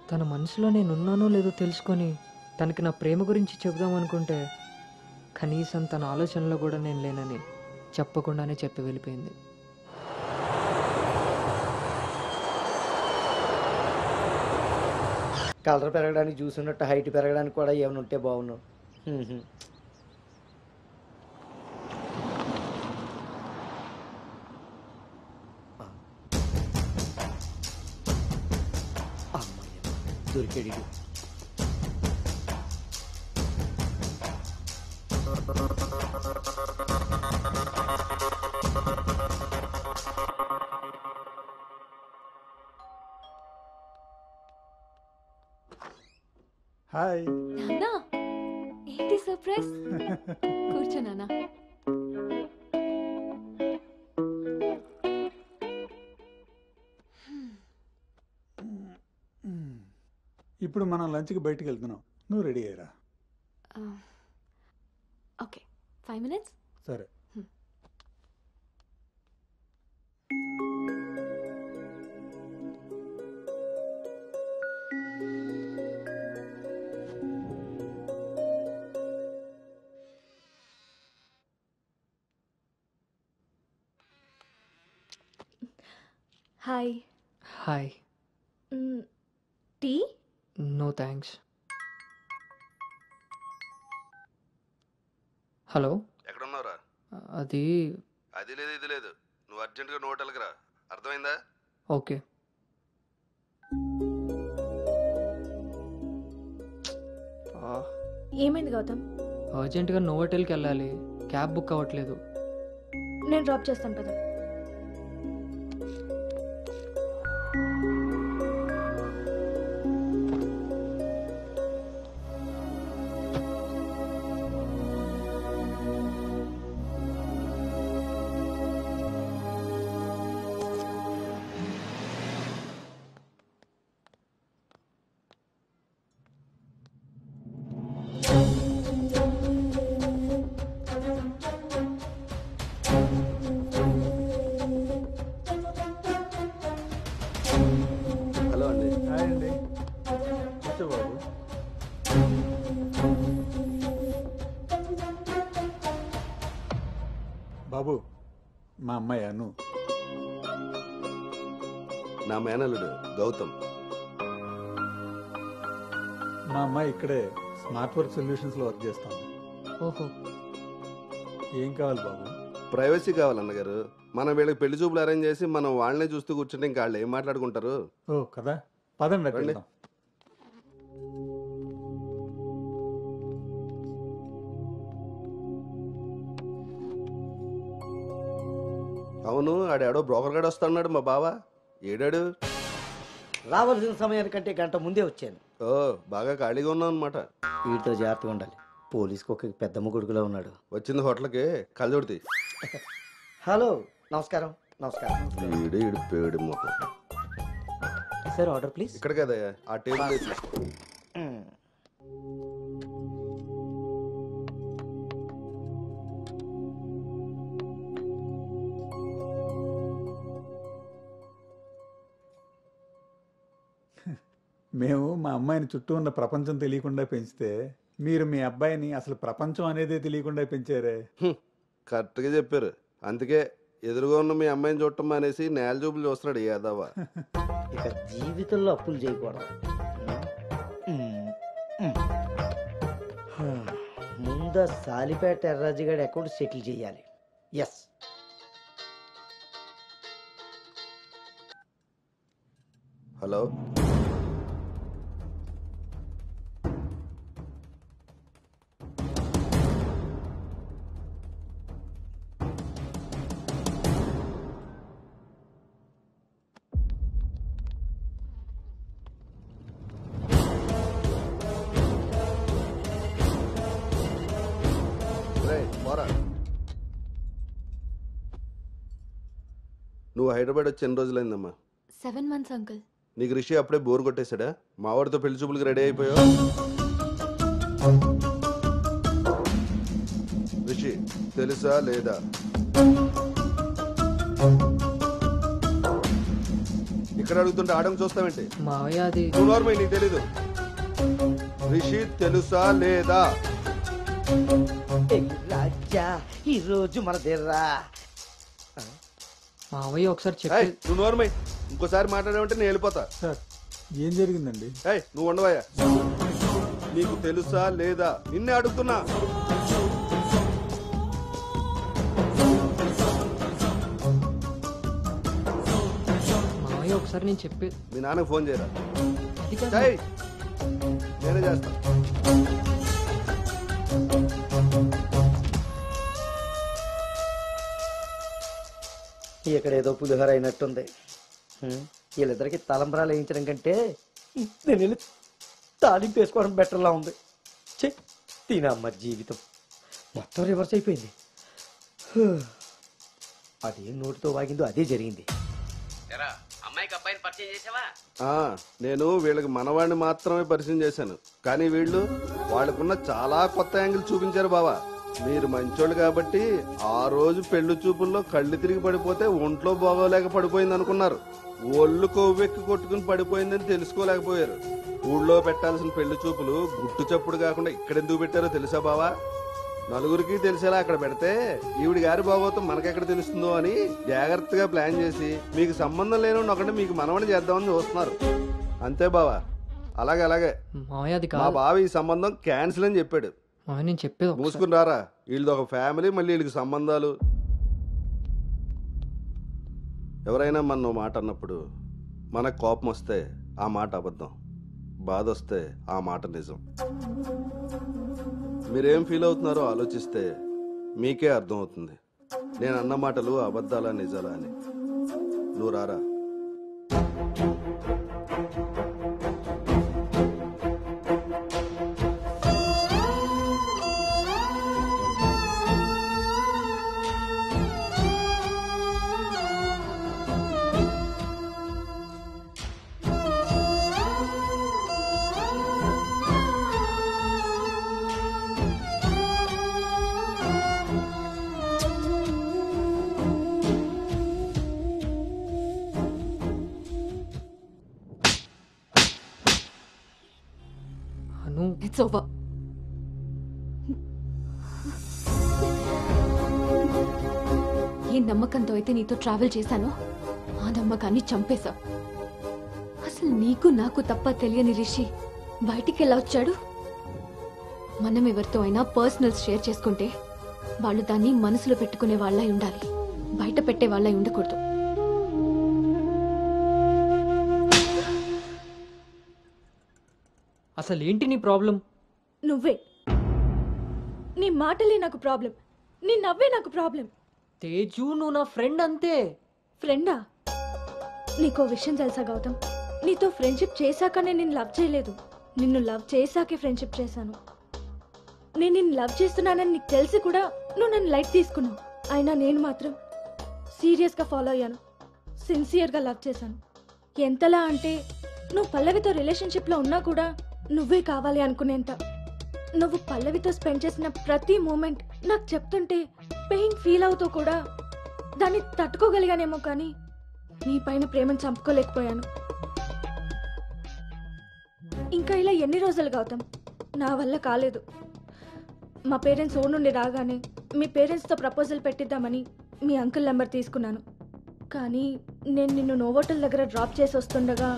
తన మనసులో నేనున్నానో లేదో తెలుసుకొని తనకి నా ప్రేమ గురించి చెబుదామనుకుంటే కనీసం తన ఆలోచనలో కూడా నేను లేనని చెప్పకుండానే చెప్పి వెళ్ళిపోయింది. కలర్ పెరగడానికి జ్యూస్ ఉన్నట్టు హైట్ పెరగడానికి కూడా ఏమైనా ఉంటే బాగున్నావు. దొరికాడు. హాయ్. నాన్నా, ఏంటి సర్ప్రైజ్? కూర్చో నాన్నా. ఇప్పుడు మనం లంచ్కి బయటికి వెళ్తున్నాం. నువ్వు రెడీ అయ్యరా. Okay, 5 minutes. సరే. Hi. Hi. Tea? No thanks. Hello, ఎక్కడున్నావురా? అది లేదు ఇది లేదు. నువ్వు అర్జెంటుగా నువ్వు హోటల్కి రా. అర్థమైందా? ఓకే. ఏమైంది గౌతమ్? అర్జెంటుగా నోవోటెల్కి వెళ్ళాలి. క్యాబ్ బుక్ అవ్వట్లేదు. నేను డ్రాప్ చేస్తాను కదా. హలో అండి. హాయ్ అండి. కూర్చో బాబు. బాబు, మా అమ్మాయి అను. నా మేనల్లుడు గౌతమ్. మా అమ్మాయి ఇక్కడే స్మార్ట్ వర్క్ సొల్యూషన్స్ లో వర్క్ చేస్తాను. ఓహో, ఏం కావాలి బాబు? ప్రైవసీ కావాలన్నగారు. మనం వీళ్ళకి పెళ్లి చూపులు అరేంజ్ చేసి మనం వాళ్ళనే చూస్తూ కూర్చుంటే ఇంకా వాళ్ళు ఏం మాట్లాడుకుంటారు? ఓ కదా, పదండి అటు రండి. వెళ్దాం. అవును, ఆడేడో బ్రోకర్ గాడు వస్తాడు మా బావ. ఏడాడు? రావాల్సిన సమయానికంటే గంట ముందే వచ్చాను. ఓ, బాగా ఖాళీగా ఉన్నావు అనమాట. వీటితో జాగ్రత్తగా ఉండాలి. పోలీస్కి ఒక పెద్దమ్మ కొడుకులా ఉన్నాడు. వచ్చింది హోటల్కి కళ్ళజోడితే. హలో, నమస్కారం. నమస్కారం. ఈడు ఈడు పేడు మొక్క. Sir order please. ఇక్కడ కదా ఆ టేబుల్ వేసి. మేము మా అమ్మాయిని చుట్టూ ఉన్న ప్రపంచం తెలియకుండా పెంచితే మీరు మీ అబ్బాయిని అసలు ప్రపంచం అనేదే తెలియకుండా పెంచారే. కరెక్ట్గా చెప్పారు. అందుకే ఎదురుగా ఉన్న మీ అమ్మాయిని చూడటం అనేసి నేల చూపులు చూస్తున్నాడు యాదవ. ఇక జీవితంలో అప్పులు చేయకూడదు. ముందు సాలిపేట ఎర్రాజుగాడి అకౌంట్ సెటిల్ చేయాలి. ఎస్. హలో, పోరా. నువ్వు హైదరాబాద్ వచ్చి ఎన్ని రోజులైందమ్మా? 7 months, uncle. నీకు రిషి అప్పుడే బోర్ కొట్టేశాడా? మావాడితో పెళ్లి చూపులకి రెడీ అయిపోయావు. రిషి తెలుసా లేదా? ఇక్కడ అడుగుతుంటే ఆడం చూస్తావేంటి? మావయ్య అది నువ్వు నార్మల్, నీకు తెలీదు. రిషి తెలుసా లేదా? రాజా ఈ రోజు మన దగ్గర మావయ్య ఒకసారి చెప్పి. నువ్వు నోర్మై, ఇంకోసారి మాట్లాడామంటే నేను వెళ్ళిపోతా. సార్ ఏం జరిగిందండి? నువ్వు ఉండవయ్యా. నీకు తెలుసా లేదా? నిన్నే అడుగుతున్నా. మావయ్య ఒకసారి నేను చెప్పి. మీ నాన్నకు ఫోన్ చేయరా? అది కాదు. చెయ్. నేనే చేస్తా. ఇక్కడ ఏదో పులిహోర అయినట్టుంది. వీళ్ళిద్దరికి తలంబరాలు వేయించడం కంటే నేను వెళ్ళి తాలింపు వేసుకోవడం బెటర్లా ఉంది. తినమ్మ జీవితం మొత్తం రివర్స్ అయిపోయింది. అదే నోటితో వాగిందో అదే జరిగింది. అమ్మాయికి అబ్బాయిని పరిచయం చేసావా? నేను వీళ్ళకి మనవాడిని మాత్రమే పరిచయం చేశాను. కానీ వీళ్ళు వాళ్ళకున్న చాలా కొత్త యాంగిల్ చూపించారు బావా. మీరు మంచోళ్ళు కాబట్టి ఆ రోజు పెళ్లి చూపుల్లో కళ్ళు తిరిగి పడిపోతే ఒంట్లో బాగోలేక పడిపోయింది అనుకున్నారు. ఒళ్ళు కొవ్వెక్కి కొట్టుకుని పడిపోయిందని తెలుసుకోలేకపోయారు. ఊళ్ళో పెట్టాల్సిన పెళ్లి చూపులు గుట్టు చప్పుడు కాకుండా ఇక్కడెందుకు పెట్టారో తెలుసా బావా? నలుగురికి తెలిసేలా అక్కడ పెడితే ఈవిడి గారి బాగోతం మనకెక్కడ తెలుస్తుందో అని జాగ్రత్తగా ప్లాన్ చేసి మీకు సంబంధం లేని ఒకటి మీకు మనవని చేద్దామని చూస్తున్నారు. అంతే బావా. అలాగే మా బావ ఈ సంబంధం క్యాన్సిల్ అని చెప్పాడు. నేను చెప్పేది మూసుకుని రారా. వీళ్ళది ఒక ఫ్యామిలీ, మళ్ళీ వీళ్ళకి సంబంధాలు. ఎవరైనా మన మాట అన్నప్పుడు మనకు కోపం వస్తే ఆ మాట అబద్ధం, బాధ వస్తే ఆ మాట నిజం. మీరేం ఫీల్ అవుతున్నారో ఆలోచిస్తే మీకే అర్థం అవుతుంది నేను అన్న మాటలు అబద్ధాలా నిజాలా అని. నువ్వు రారా. It's over. ఏ నమ్మకంతో అయితే నీతో ట్రావెల్ చేశానో ఆ నమ్మకాన్ని చంపేశా. అసలు నీకు నాకు తప్ప తెలియని రిషి బయటికి ఎలా వచ్చాడు? మనం ఎవరితో అయినా పర్సనల్స్ షేర్ చేసుకుంటే వాళ్ళు దాన్ని మనసులో పెట్టుకునే వాళ్ళై ఉండాలి, బయట పెట్టే వాళ్ళై ఉండకూడదు. అసలు ఏంటి నీ ప్రాబ్లం? నువ్వే. నీ మాటలే నాకు ప్రాబ్లం, నీ నవ్వే నాకు ప్రాబ్లం. తేజు, నువ్వు నా ఫ్రెండ్ అంతే. ఫ్రెండా? నీకో విషయం తెలుసా గౌతమ్, నీతో ఫ్రెండ్షిప్ చేశాక నేను నిన్ను లవ్ చేయలేదు, నిన్ను లవ్ చేశాకే ఫ్రెండ్షిప్ చేశాను. నేను నిన్ను లవ్ చేస్తున్నానని నీకు తెలిసి కూడా నువ్వు నన్ను లైట్ తీసుకున్నావు. అయినా నేను మాత్రం సీరియస్గా ఫాలో అయ్యాను, సిన్సియర్గా లవ్ చేశాను. ఎంతలా అంటే నువ్వు పల్లవితో రిలేషన్షిప్లో ఉన్నా కూడా నువ్వే కావాలి అనుకునేంత. నువ్వు పల్లవితో స్పెండ్ చేసిన ప్రతి మూమెంట్ నాకు చెప్తుంటే పెయిన్ ఫీల్ అవుతూ కూడా దాన్ని తట్టుకోగలిగానేమో, కానీ నీ పైన ప్రేమను చంపుకోలేకపోయాను. ఇంకా ఇలా ఎన్ని రోజులు గౌతమ్? నా వల్ల కాలేదు. మా పేరెంట్స్ ఊరు నుండి రాగానే మీ పేరెంట్స్తో ప్రపోజల్ పెట్టిద్దామని మీ అంకుల్ నెంబర్ తీసుకున్నాను. కానీ నేను నిన్ను నోవోటల్ దగ్గర డ్రాప్ చేసి వస్తుండగా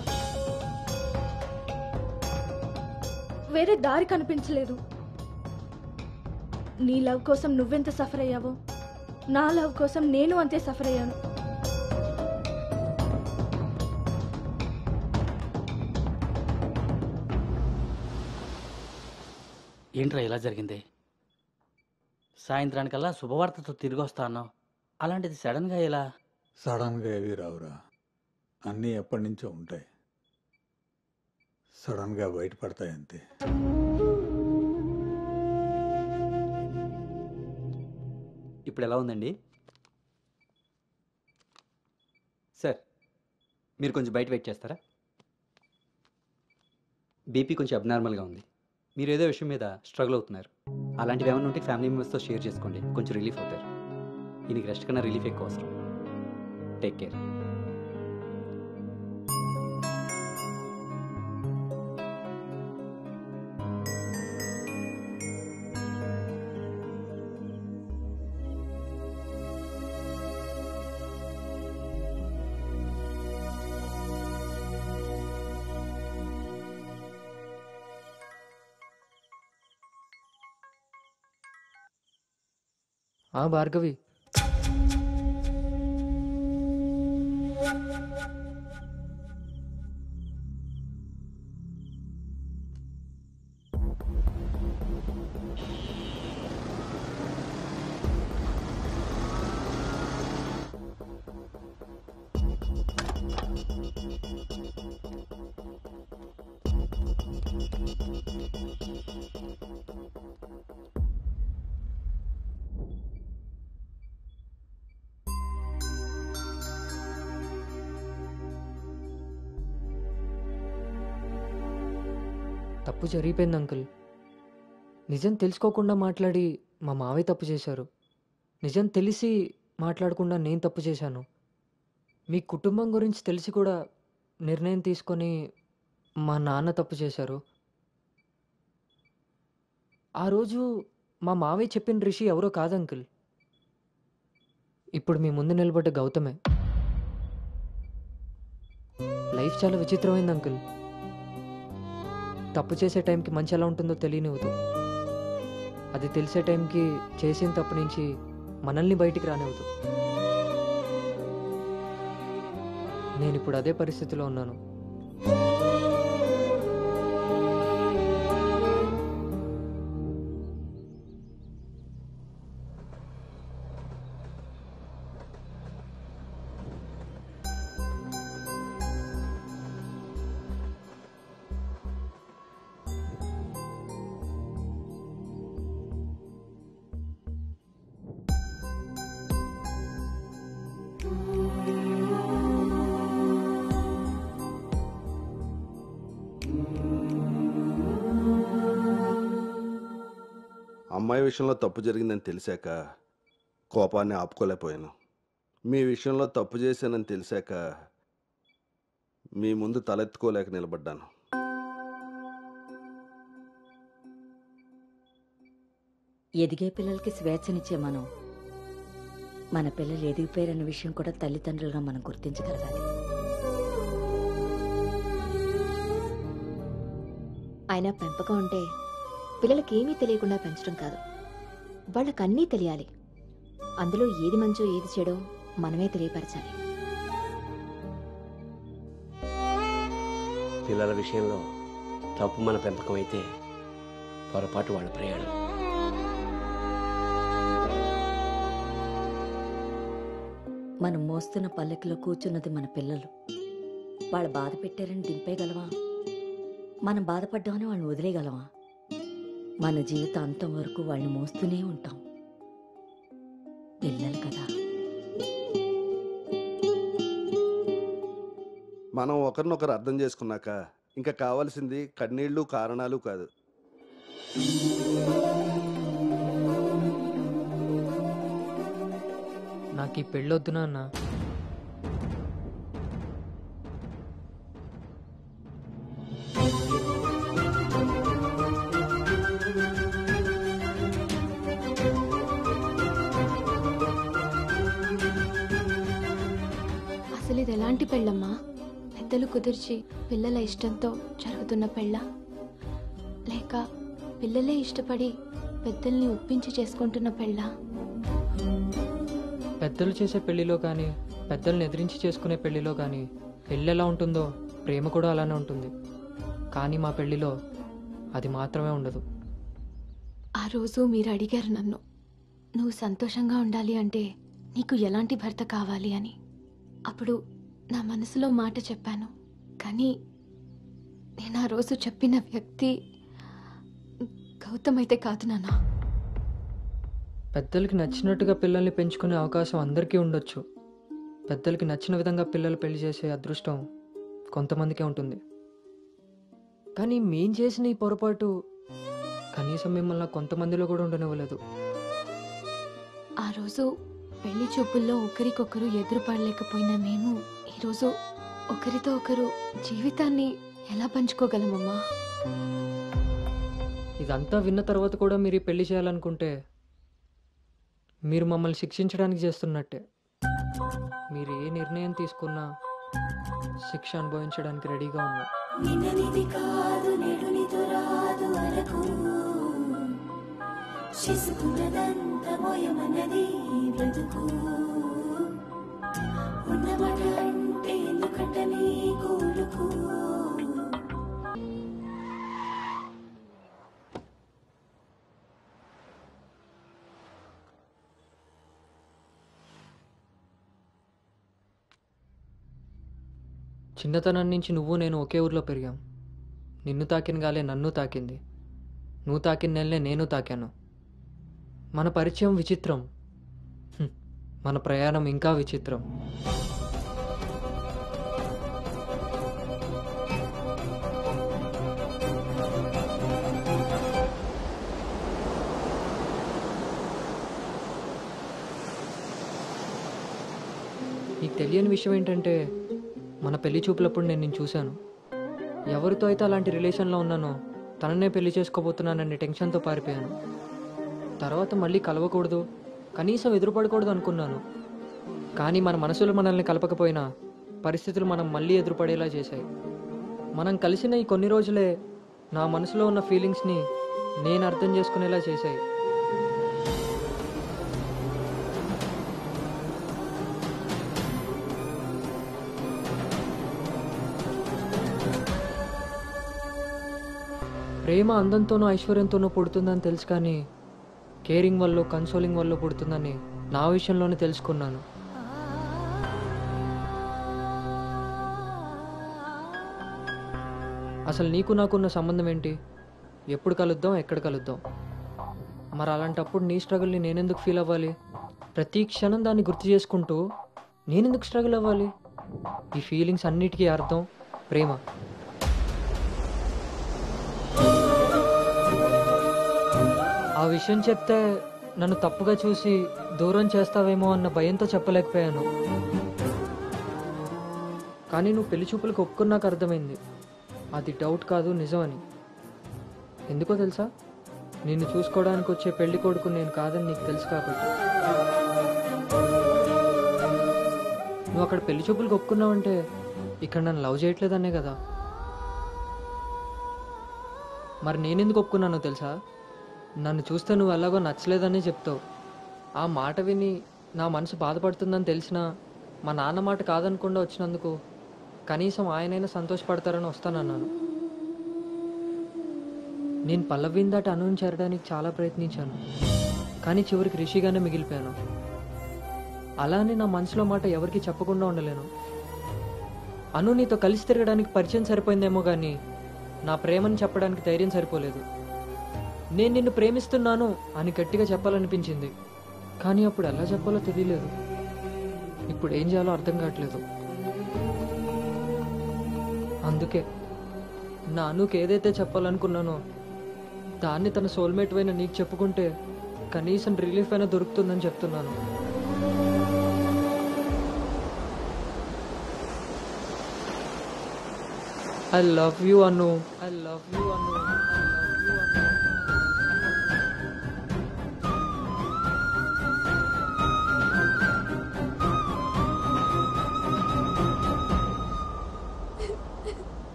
వేరే దారి కనిపించలేదు. నీ లవ్ కోసం నువ్వెంత సఫర్ అయ్యావో నా లవ్ కోసం నేను అంతే సఫర్ అయ్యాను. ఏంట్రా ఇలా జరిగింది? సాయంత్రానికల్లా శుభవార్తతో తిరిగి వస్తా అన్నావు, అలాంటిది సడన్గా ఇలా? సడన్గా ఏవి రావురా, అన్నీ ఎప్పటి నుంచో ఉంటాయి, సడన్గా బయటపడతాయి అంతే. ఇప్పుడు ఎలా ఉందండి సార్? మీరు కొంచెం బయట వెయిట్ చేస్తారా? బీపీ కొంచెం అబ్నార్మల్గా ఉంది. మీరు ఏదో విషయం మీద స్ట్రగుల్ అవుతున్నారు. అలాంటివి ఏమైనా ఉంటే ఫ్యామిలీ మెంబర్స్తో షేర్ చేసుకోండి, కొంచెం రిలీఫ్ అవుతారు. ఈయనకి రెస్ట్ కన్నా రిలీఫ్ ఎక్కువ అవసరం. Take care. భార్గవి, తప్పు జరిగిపోయింది అంకుల్. నిజం తెలుసుకోకుండా మాట్లాడి మా మావయ్య తప్పు చేశారు. నిజం తెలిసి మాట్లాడకుండా నేను తప్పు చేశాను. మీ కుటుంబం గురించి తెలిసి కూడా నిర్ణయం తీసుకొని మా నాన్న తప్పు చేశారు. ఆ రోజు మా మావయ్య చెప్పిన రిషి ఎవరో కాదు అంకుల్, ఇప్పుడు మీ ముందు నిలబడ్డ గౌతమే. లైఫ్ చాలా విచిత్రమైంది అంకుల్. తప్పు చేసే టైంకి మంచి ఎలా ఉంటుందో తెలియనివ్వదు. అది తెలిసే టైంకి చేసిన తప్పు నుంచి మనల్ని బయటికి రానివ్వదు. నేను ఇప్పుడు అదే పరిస్థితిలో ఉన్నాను. అమ్మాయి విషయంలో తప్పు జరిగిందని తెలిసాక కోపాన్ని ఆపుకోలేకపోయాను. మీ విషయంలో తప్పు చేశానని తెలిసాక మీ ముందు తలెత్తుకోలేక నిలబడ్డాను. ఎదిగే పిల్లలకి స్వేచ్ఛనిచ్చే మనం మన పిల్లలు ఎదిగిపోయారన్న విషయం కూడా తల్లిదండ్రులుగా మనం గుర్తించగలగాలి. ఆయన పెంపకం అంటే పిల్లలకి ఏమీ తెలియకుండా పెంచడం కాదు, వాళ్ళకన్నీ తెలియాలి. అందులో ఏది మంచో ఏది చెడో మనమే తెలియపరచాలి. పిల్లల విషయంలో తప్పు మన పెంపకం అయితే పొరపాటు వాళ్ళ ప్రయాణం. మనం మోస్తున్న పల్లెకిలో కూర్చున్నది మన పిల్లలు. వాళ్ళు బాధ పెట్టారని దింపేయగలవా? మనం బాధపడ్డామని వాళ్ళని వదిలేయగలవా? మన జీవితాంతం వరకు వాళ్ళని మోస్తూనే ఉంటాం. పిల్లలు కదా. మనం ఒకరినొకరు అర్థం చేసుకున్నాక ఇంకా కావాల్సింది కన్నీళ్లు కారణాలు కాదు. నాకు ఈ పెళ్ళొద్దు నాన్న. అసలు ఇది ఎలాంటి పెళ్ళమ్మా? పెద్దలు కుదిర్చి పిల్లల ఇష్టంతో జరుగుతున్న పెళ్ళ, లేక పిల్లలే ఇష్టపడి పెద్దల్ని ఒప్పించి చేసుకుంటున్న పెళ్ళ? పెద్దలు చేసే పెళ్లిలో కానీ పెద్దల్ని ఎదిరించి చేసుకునే పెళ్లిలో కానీ పెళ్ళి ఎలా ఉంటుందో ప్రేమ కూడా అలానే ఉంటుంది. కానీ మా పెళ్లిలో అది మాత్రమే ఉండదు. ఆ రోజు మీరు అడిగారు నన్ను, నువ్వు సంతోషంగా ఉండాలి అంటే నీకు ఎలాంటి భర్త కావాలి అని. అప్పుడు నా మనసులో మాట చెప్పాను. కానీ నేను ఆ రోజు చెప్పిన వ్యక్తి గౌతమ్ అయితే కాదు నాన్న. పెద్దలకి నచ్చినట్టుగా పిల్లల్ని పెంచుకునే అవకాశం అందరికీ ఉండొచ్చు. పెద్దలకి నచ్చిన విధంగా పిల్లలు పెళ్లి చేసే అదృష్టం కొంతమందికే ఉంటుంది. కానీ మేం చేసిన ఈ పొరపాటు కనీసం మిమ్మల్ని కొంతమందిలో కూడా ఉండనివ్వలేదు. ఆ రోజు పెళ్లి చూపుల్లో ఒకరికొకరు ఎదురుపడలేకపోయినా మేము ఈరోజు ఒకరితో ఒకరు జీవితాన్ని ఎలా పంచుకోగలమమ్మా? ఇదంతా విన్న తర్వాత కూడా మీరు ఈ పెళ్లి చేయాలనుకుంటే మీరు మమ్మల్ని శిక్షించడానికి చేస్తున్నట్టే. మీరు ఏ నిర్ణయం తీసుకున్నా శిక్ష అనుభవించడానికి రెడీగా ఉన్నా. నిన్ననిది కాదు నేడు నీతో రాదు అరకు చేసుకున్నదంత మోయమన్నది బ్రతుకు ఉన్నమాట అంటే ఎందుకంట నీ కూలుకు. చిన్నతనం నుంచి నువ్వు నేను ఒకే ఊర్లో పెరిగాం. నిన్ను తాకిన గాలే నన్ను తాకింది, నువ్వు తాకిన నెలనే నేను తాకాను. మన పరిచయం విచిత్రం, మన ప్రయాణం ఇంకా విచిత్రం. నీకు తెలియని విషయం ఏంటంటే మన పెళ్లి చూపులప్పుడు నేను నిన్ను చూశాను. ఎవరితో అయితే అలాంటి రిలేషన్లో ఉన్నానో తననే పెళ్లి చేసుకోబోతున్నానని టెన్షన్తో పారిపోయాను. తర్వాత మళ్ళీ కలవకూడదు, కనీసం ఎదురుపడకూడదు అనుకున్నాను. కానీ మన మనసులు మనల్ని కలపకపోయినా పరిస్థితులు మనం మళ్ళీ ఎదురుపడేలా చేశాయి. మనం కలిసిన ఈ కొన్ని రోజులే నా మనసులో ఉన్న ఫీలింగ్స్ని నేను అర్థం చేసుకునేలా చేశాయి. ప్రేమ అందంతోనూ ఐశ్వర్యంతోనూ పుడుతుందని తెలుసు, కానీ కేరింగ్ వల్ల కన్సోలింగ్ వల్ల పుడుతుందని నా విషయంలోనే తెలుసుకున్నాను. అసలు నీకు నాకున్న సంబంధం ఏంటి? ఎప్పుడు కలుద్దాం, ఎక్కడ కలుద్దాం? మరి అలాంటప్పుడు నీ స్ట్రగుల్ని నేనెందుకు ఫీల్ అవ్వాలి? ప్రతి క్షణం దాన్ని గుర్తు చేసుకుంటూ నేనెందుకు స్ట్రగుల్ అవ్వాలి? ఈ ఫీలింగ్స్ అన్నిటికీ అర్థం ప్రేమ. ఆ విషయం చెప్తే నన్ను తప్పుగా చూసి దూరం చేస్తావేమో అన్న భయంతో చెప్పలేకపోయాను. కానీ నువ్వు పెళ్లి చూపులకు ఒప్పుకున్నాక అర్థమైంది అది డౌట్ కాదు, నిజం అని. ఎందుకో తెలుసా? నిన్ను చూసుకోవడానికి వచ్చే పెళ్లి కొడుకు నేను కాదని నీకు తెలుసు కాబట్టి. నువ్వు అక్కడ పెళ్లి చూపులకు ఒప్పుకున్నావంటే ఇక్కడ నన్ను లవ్ చేయట్లేదనే కదా. మరి నేనెందుకు ఒప్పుకున్నానో తెలుసా? నన్ను చూస్తే నువ్వు ఎలాగో నచ్చలేదని చెప్తావు. ఆ మాట విని నా మనసు బాధపడుతుందని తెలిసినా మా నాన్న మాట కాదనకుండా వచ్చినందుకు కనీసం ఆయనైనా సంతోషపడతారని వస్తానన్నాను. నేను పల్లవిని దాటి అనుని చేరడానికి చాలా ప్రయత్నించాను, కానీ చివరికి రిషిగానే మిగిలిపోయాను. అలానే నా మనసులో మాట ఎవరికి చెప్పకుండా ఉండలేను. అను నీతో కలిసి తిరగడానికి పరిచయం సరిపోయిందేమో కానీ నా ప్రేమని చెప్పడానికి ధైర్యం సరిపోలేదు. నేను నిన్ను ప్రేమిస్తున్నాను అని గట్టిగా చెప్పాలనిపించింది, కానీ అప్పుడు ఎలా చెప్పాలో తెలియలేదు. ఇప్పుడు ఏం చేయాలో అర్థం కావట్లేదు. అందుకే నా అనుకి ఏదైతే చెప్పాలనుకున్నానో దాన్ని తన సోల్మేట్ అయిన నీకు చెప్పుకుంటే కనీసం రిలీఫ్ అయినా దొరుకుతుందని చెప్తున్నాను. I love you, Anu. I love you, Anu. I love you, Anu.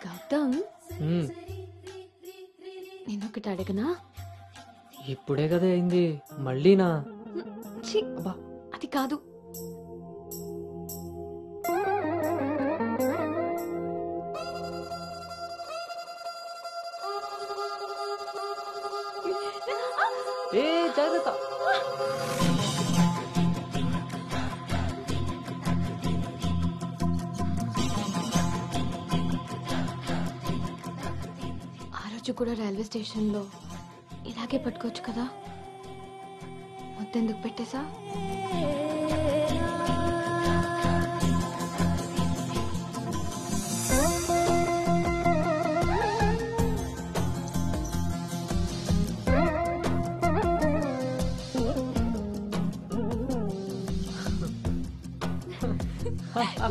Gautam, నేను ఒకటి అడగనా? ఇప్పుడే కదా అయింది, మళ్ళీనా? ఛీ, అది కాదు. ఏ జాగ్రత్త. కూడా రైల్వే స్టేషన్లో ఇలాగే పట్టుకోవచ్చు కదా, మొత్తెందుకు పెట్టేసా?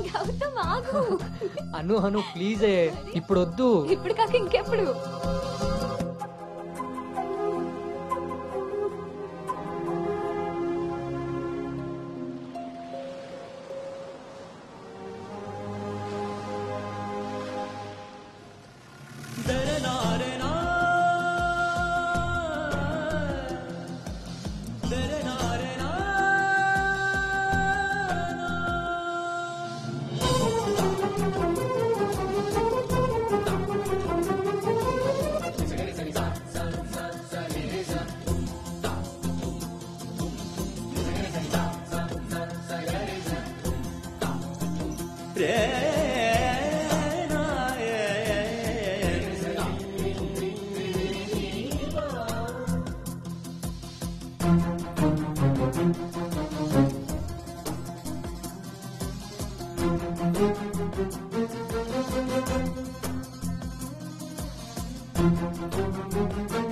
గౌతమ్ ఆగు. అను అను ప్లీజే, ఇప్పుడు వద్దు. ఇప్పుడు కాక ఇంకెప్పుడు? Thank you.